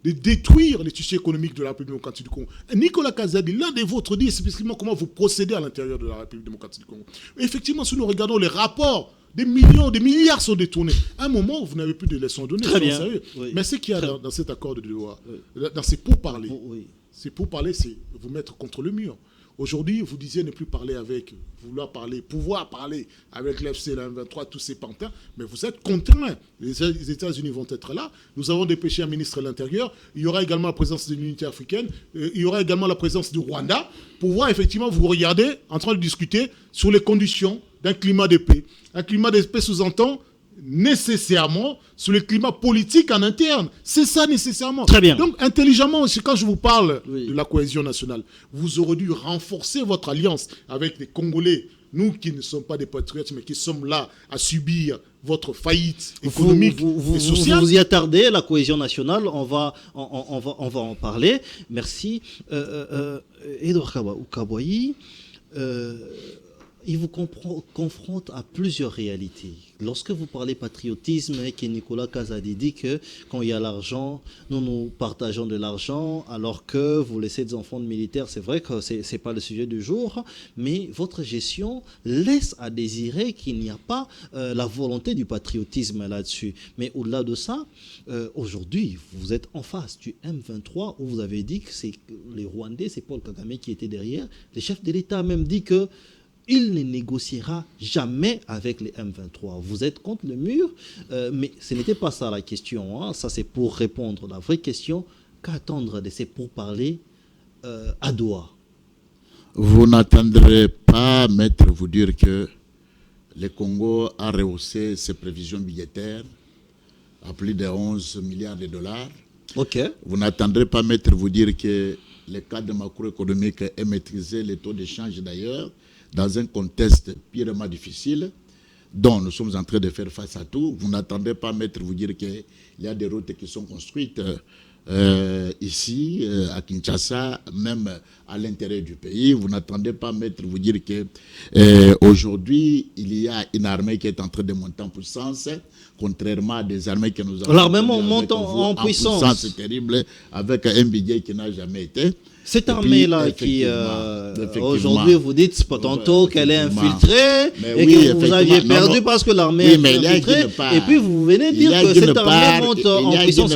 détruire les tissus économiques de la République démocratique du Congo. Nicolas Kazadi, l'un des vôtres, dit spécifiquement comment vous procédez à l'intérieur de la République démocratique du Congo. Et effectivement, si nous regardons les rapports, des millions, des milliards sont détournés. À un moment, vous n'avez plus de leçons données. Très bien. Sérieux. Oui. Mais ce qu'il y a dans cet accord de Doha, dans ces pourparlers, c'est vous mettre contre le mur. Aujourd'hui, vous disiez ne plus parler avec, pouvoir parler avec l'FC, la M23, tous ces pantins, mais vous êtes contraints. Les États-Unis vont être là. Nous avons dépêché un ministre de l'Intérieur. Il y aura également la présence de l'unité africaine. Il y aura également la présence du Rwanda pour voir effectivement, vous regardez, en train de discuter sur les conditions d'un climat de paix. Un climat de paix sous-entend nécessairement sur le climat politique en interne. C'est ça nécessairement. Très bien. Donc intelligemment, quand je vous parle de la cohésion nationale, vous aurez dû renforcer votre alliance avec les Congolais, nous qui ne sommes pas des patriotes, mais qui sommes là à subir votre faillite économique et sociale. Vous y attardez, la cohésion nationale, on va en parler. Merci. Edouard Kaboyi, il vous confronte à plusieurs réalités. Lorsque vous parlez patriotisme et que Nicolas Kazadi dit que quand il y a l'argent, nous partageons de l'argent, alors que vous laissez des enfants de militaires, c'est vrai que ce n'est pas le sujet du jour, mais votre gestion laisse à désirer qu'il n'y a pas la volonté du patriotisme là-dessus. Mais au-delà de ça, aujourd'hui, vous êtes en face du M23 où vous avez dit que c'est les Rwandais, c'est Paul Kagame qui était derrière. Le chef de l'État a même dit que il ne négociera jamais avec les M23. Vous êtes contre le mur, mais ce n'était pas ça la question. Hein. Ça, c'est pour répondre. La vraie question, qu'attendre de ces pourparlers à Doha? Vous n'attendrez pas, maître, vous dire que le Congo a rehaussé ses prévisions budgétaires à plus de 11 milliards de dollars. Ok. Vous n'attendrez pas, maître, vous dire que le cadre macroéconomique est maîtrisé, les taux d'échange d'ailleurs, dans un contexte purement difficile, dont nous sommes en train de faire face à tout. Vous n'attendez pas, maître, vous dire qu'il y a des routes qui sont construites ici, à Kinshasa, même à l'intérieur du pays. Vous n'attendez pas, maître, vous dire que aujourd'hui, il y a une armée qui est en train de monter en puissance, contrairement à des armées que nous avons. L'armement monte en puissance. C'est terrible, avec un budget qui n'a jamais été. Cette armée-là qui, aujourd'hui, vous dites tantôt qu'elle est infiltrée et que vous aviez perdu parce que l'armée est infiltrée. Et puis vous venez dire que cette armée monte en puissance.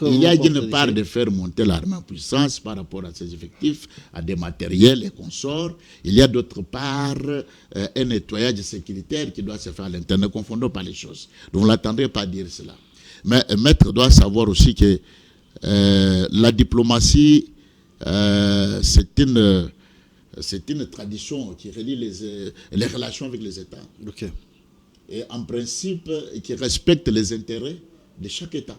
Il y a d'une part de faire monter l'armée en puissance par rapport à ses effectifs, à des matériels et consorts. Il y a d'autre part un nettoyage sécuritaire qui doit se faire à l'interne. Ne confondons pas les choses. Donc vous ne l'attendrez pas dire cela. Mais maître doit savoir aussi que la diplomatie, c'est une tradition qui relie les relations avec les États. Okay. Et en principe, qui respecte les intérêts de chaque État.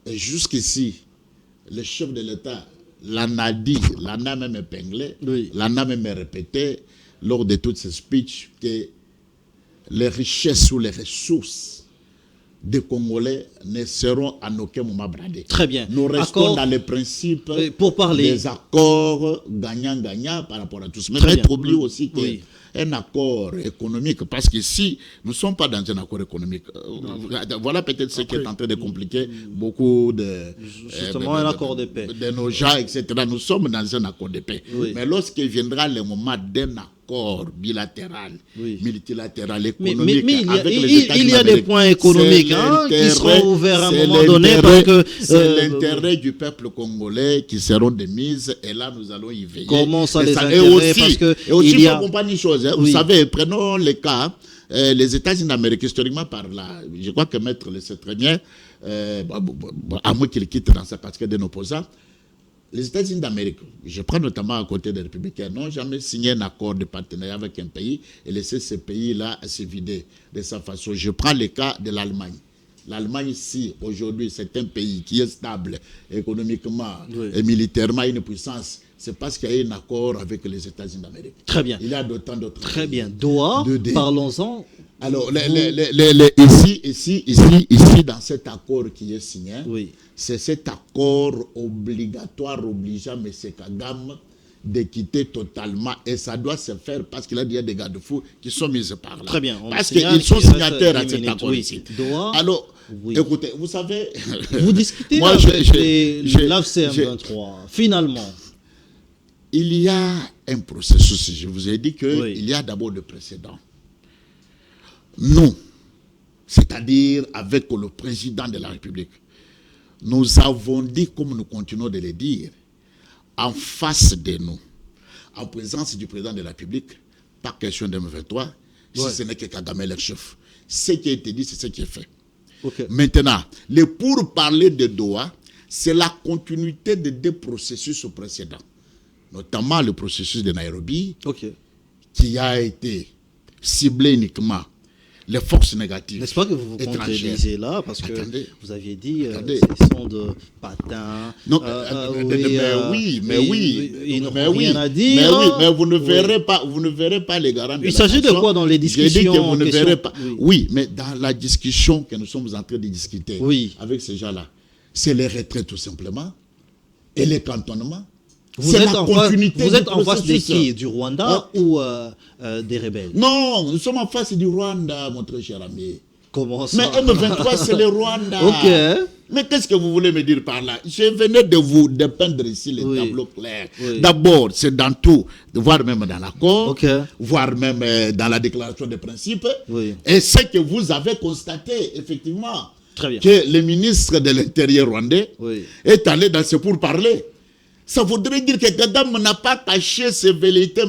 Et jusqu'ici, le chef de l'État l'en a dit, l'en a même épinglé, l'en a même répété lors de toutes ses speeches que les richesses ou les ressources des Congolais ne seront à aucun moment bradés. Très bien. Nous restons dans les principes des accords gagnant-gagnant par rapport à tout ça. Mais être oublié aussi qu'un accord économique, parce que si nous ne sommes pas dans un accord économique, voilà peut-être ce qui est en train de compliquer beaucoup justement un accord de paix. De nos gens, etc. Nous sommes dans un accord de paix. Mais lorsqu'il viendra le moment d'un accord bilatéral, multilatéral, économique, il y a des points économiques qui seront ouverts à un moment donné parce que c'est l'intérêt du peuple congolais qui seront de mise et là nous allons y veiller. Comment ça les intérêts parce que et aussi il faut comprendre une chose, vous savez, prenons les cas, les États-Unis d'Amérique, historiquement par là, je crois que maître le sait très bien, à moins qu'il quitte dans sa casquette d'un opposant. Les États-Unis d'Amérique, je prends notamment à côté des républicains, n'ont jamais signé un accord de partenariat avec un pays et laissé ce pays-là se vider de sa façon. Je prends le cas de l'Allemagne. L'Allemagne, si aujourd'hui c'est un pays qui est stable économiquement et militairement, une puissance, c'est parce qu'il y a un accord avec les États-Unis d'Amérique. Très bien. Il y a d'autant d'autres. Très bien. Doha, parlons-en. Alors, ici, dans cet accord qui est signé, c'est cet accord obligatoire, obligeant M. Kagame de quitter totalement et ça doit se faire parce qu'il y a déjà des garde-fous qui sont mis par là. Très bien. Parce qu'ils sont signataires à cet accord ici. Alors, écoutez, vous savez... Vous discutez moi, avec l'AFCM23, finalement. Il y a un processus, je vous ai dit qu'il y a d'abord le précédent. Nous, c'est-à-dire avec le président de la République, nous avons dit, comme nous continuons de le dire, en face de nous, en présence du président de la République, pas question de M23, si ce n'est que Kagame le chef. Ce qui a été dit, c'est ce qui est fait. Maintenant, le pourparler de Doha, c'est la continuité des deux processus précédents, notamment le processus de Nairobi, qui a été ciblé uniquement les forces négatives. N'est-ce pas que vous vous contredisez là, parce que vous aviez dit ce sont de patins. Non, mais rien à dire. Mais vous ne verrez pas les garants. Il s'agit de quoi dans les discussions? J'ai dit que vous ne verrez pas. Oui, mais dans la discussion que nous sommes en train de discuter avec ces gens-là, c'est les retraits tout simplement et les cantonnements. Vous êtes en face de qui? Du Rwanda ou des rebelles? Non, nous sommes en face du Rwanda, mon très cher ami. Comment ça? Mais M23, c'est le Rwanda. Mais qu'est-ce que vous voulez me dire par là? Je venais de vous dépeindre ici les tableaux clairs. D'abord, c'est dans tout, voire même dans l'accord, voire même dans la déclaration de principe. Et c'est que vous avez constaté, effectivement, que le ministre de l'Intérieur rwandais est allé dans ce pourparlers. Ça voudrait dire que Kagame n'a pas caché ses velléités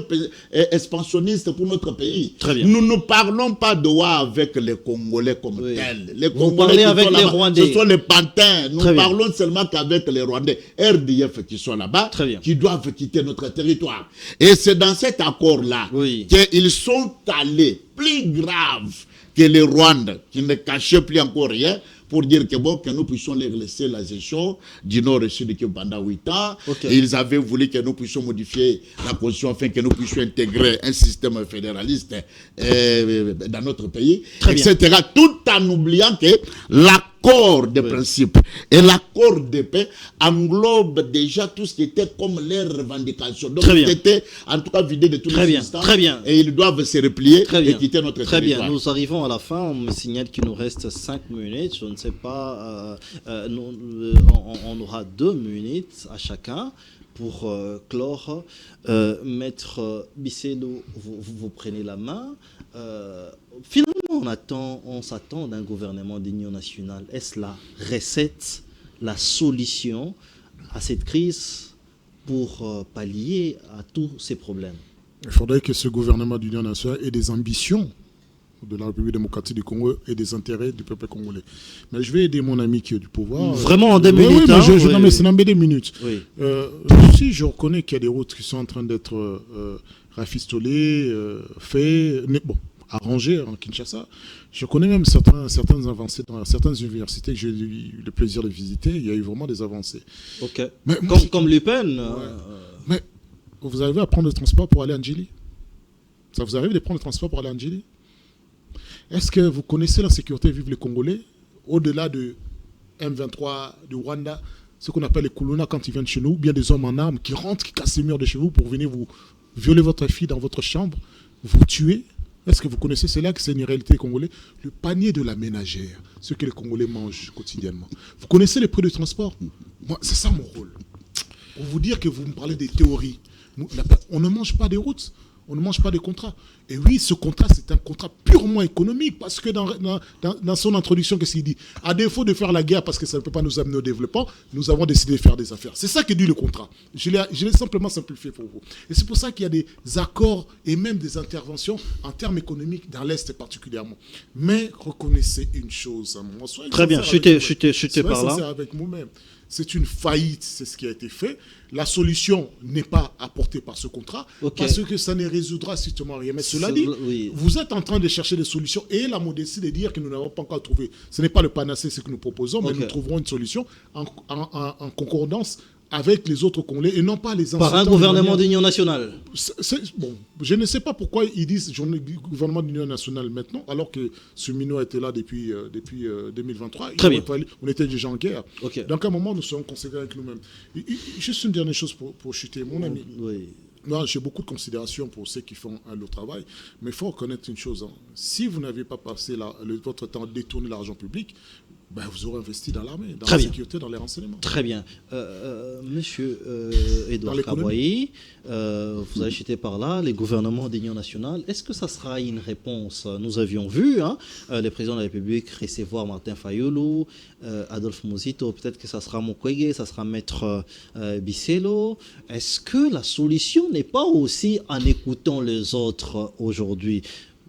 expansionnistes pour notre pays. Nous ne parlons pas de Doha avec les Congolais comme tels. Les Congolais avec les Rwandais. Ce sont les pantins. Nous parlons seulement qu'avec les Rwandais. RDF qui sont là-bas, qui doivent quitter notre territoire. Et c'est dans cet accord-là qu'ils sont allés plus graves que les Rwandais, qui ne cachaient plus encore rien, pour dire que nous puissions les laisser la gestion du Nord et Sud pendant 8 ans. Et ils avaient voulu que nous puissions modifier la constitution afin que nous puissions intégrer un système fédéraliste dans notre pays, etc. Tout en oubliant que l'accord de principe et l'accord de paix englobe déjà tout ce qui était comme leurs revendications. Donc c'était en tout cas vidé de tous les instants. Et ils doivent se replier et quitter notre territoire. Très bien, nous arrivons à la fin. On me signale qu'il nous reste 5 minutes. Je ne sais pas, on aura 2 minutes à chacun pour clore. Maître Bissélo, vous prenez la main. Finalement, on s'attend d'un gouvernement d'union nationale. Est-ce la recette, la solution à cette crise pour pallier à tous ces problèmes? Il faudrait que ce gouvernement d'union nationale ait des ambitions de la République démocratique du Congo et des intérêts du peuple congolais. Mais je vais aider mon ami qui est du pouvoir. Vraiment en 2 minutes. Non, mais c'est dans 2 minutes. Si je reconnais qu'il y a des routes qui sont en train d'être rafistolées, arrangées en Kinshasa. Je connais même certaines avancées dans certaines universités que j'ai eu le plaisir de visiter. Il y a eu vraiment des avancées. Mais comme l'UPEN. Mais vous arrivez à prendre le transport pour aller à Ndjili? Ça vous arrive de prendre le transport pour aller à Ndjili? Est-ce que vous connaissez la sécurité vivent les Congolais au-delà de M23, du Rwanda, ce qu'on appelle les Kuluna quand ils viennent chez nous, ou bien des hommes en armes qui rentrent, qui cassent les murs de chez vous pour venir vous violer votre fille dans votre chambre, vous tuer? Est-ce que vous connaissez cela, que c'est une réalité congolaise? Le panier de la ménagère, ce que les Congolais mangent quotidiennement. Vous connaissez les prix de transport? Moi, c'est ça mon rôle. Pour vous dire que vous me parlez des théories. On ne mange pas des routes. On ne mange pas de contrat. Et oui, ce contrat, c'est un contrat purement économique, parce que dans son introduction, qu'est-ce qu'il dit? À défaut de faire la guerre, parce que ça ne peut pas nous amener au développement, nous avons décidé de faire des affaires. C'est ça que dit le contrat. Je l'ai simplement simplifié pour vous. Et c'est pour ça qu'il y a des accords et même des interventions en termes économiques, dans l'Est particulièrement. Mais reconnaissez une chose à moi. Très bien, je te parle là. Avec moi-même. C'est une faillite, c'est ce qui a été fait. La solution n'est pas apportée par ce contrat, parce que ça ne résoudra strictement rien. Mais cela dit, vous êtes en train de chercher des solutions et la modestie de dire que nous n'avons pas encore trouvé. Ce n'est pas le panacée ce que nous proposons, mais nous trouverons une solution en concordance avec les autres Congolais et non pas les insultant. Par un gouvernement d'union nationale. Bon, je ne sais pas pourquoi ils disent gouvernement d'union nationale maintenant, alors que ce minot était là depuis 2023. Très bien. On était déjà en guerre. Okay. Donc à un moment, nous serons considérés avec nous-mêmes. Juste une dernière chose pour chuter, mon ami. Oui. Moi, j'ai beaucoup de considération pour ceux qui font le travail, mais il faut reconnaître une chose. Si vous n'avez pas passé votre temps à détourner l'argent public, ben, vous aurez investi dans l'armée, dans la sécurité, dans les renseignements. Très bien. Monsieur Edouard Kaboyi, vous avez cité par là les gouvernements d'union nationale. Est-ce que ça sera une réponse? Nous avions vu le président de la République recevoir Martin Fayulu, Adolphe Muzito, peut-être que ça sera Mukwege, ça sera Maître Biselo. Est-ce que la solution n'est pas aussi en écoutant les autres aujourd'hui?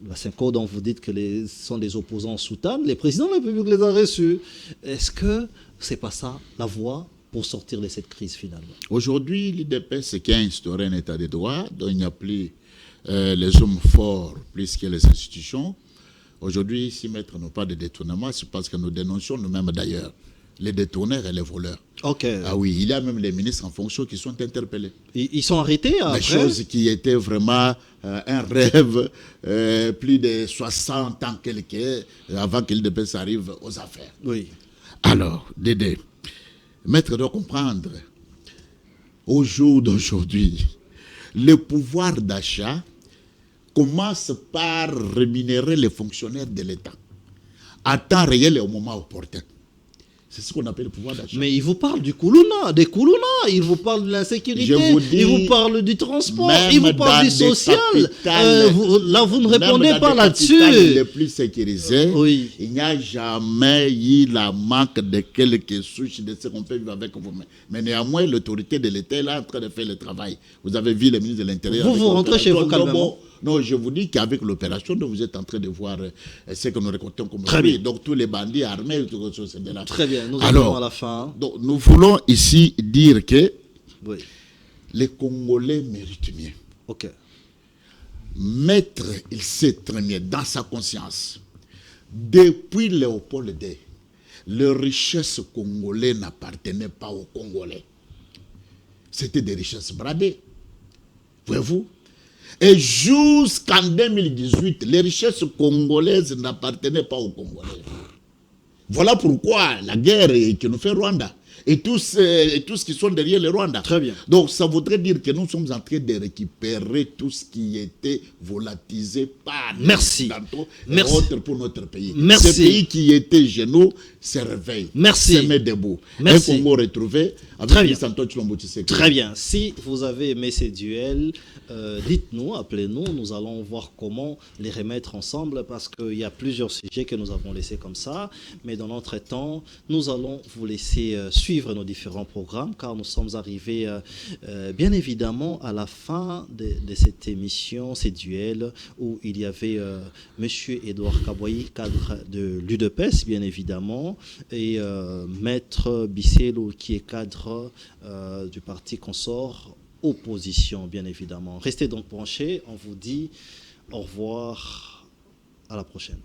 La Cinco dont vous dites que ce sont des opposants sous-table, les présidents de la République les ont reçus. Est-ce que c'est pas ça la voie pour sortir de cette crise finalement? Aujourd'hui, l'IDPS, c'est qui a instauré un état de droit, dont il n'y a plus les hommes forts plus que les institutions. Aujourd'hui, si mettre nos pas de détournement, c'est parce que nous dénoncions nous-mêmes d'ailleurs les détourneurs et les voleurs. Okay. Ah oui, il y a même les ministres en fonction qui sont interpellés. Ils sont arrêtés après? Des choses qui étaient vraiment un rêve, plus de 60 ans avant que l'IDPS arrive aux affaires. Oui. Alors, Dédé, maître doit comprendre, au jour d'aujourd'hui, le pouvoir d'achat commence par rémunérer les fonctionnaires de l'État à temps réel et au moment opportun. C'est ce qu'on appelle le pouvoir d'achat. Mais il vous parle du Koulouna, des Koulouna, il vous parle de l'insécurité, il vous parle du transport, il vous parle du social. Là, vous ne répondez pas là-dessus. Les plus sécurisés, oui. Il n'y a jamais eu la manque de quelques souches de ce qu'on peut vivre avec vous. Mais néanmoins, l'autorité de l'État est là en train de faire le travail. Vous avez vu le ministre de l'Intérieur. Vous rentrez chez vous calmement. Non, je vous dis qu'avec l'opération, vous êtes en train de voir ce que nous récoltons comme très bien. Donc tous les bandits armés, c'est de là. Très bien, nous arrivons à la fin. Donc, nous voulons ici dire que oui. les Congolais méritent mieux. Ok. Maître, il sait très bien dans sa conscience. Depuis Léopold II, les richesses congolaises n'appartenaient pas aux Congolais. C'était des richesses bradées. Voyez-vous? Et jusqu'en 2018, les richesses congolaises n'appartenaient pas aux Congolais. Voilà pourquoi la guerre que nous fait Rwanda et tous qui sont derrière le Rwanda. Très bien. Donc ça voudrait dire que nous sommes en train de récupérer tout ce qui était volatilisé par les Occidentaux et autres pour notre pays. Merci. Ce pays qui était genoux se réveille, se met debout. Merci. Un Congo retrouvé avec très bien. Très bien. Si vous avez aimé ces duels, dites-nous, appelez-nous, nous allons voir comment les remettre ensemble parce qu'il y a plusieurs sujets que nous avons laissés comme ça. Mais dans notre temps, nous allons vous laisser suivre nos différents programmes car nous sommes arrivés bien évidemment à la fin de cette émission, ces duels où il y avait Monsieur Edouard Kaboyi, cadre de l'UDPS bien évidemment, et Maître Biselo qui est cadre du parti consort opposition bien évidemment. Restez donc branchés, on vous dit au revoir, à la prochaine.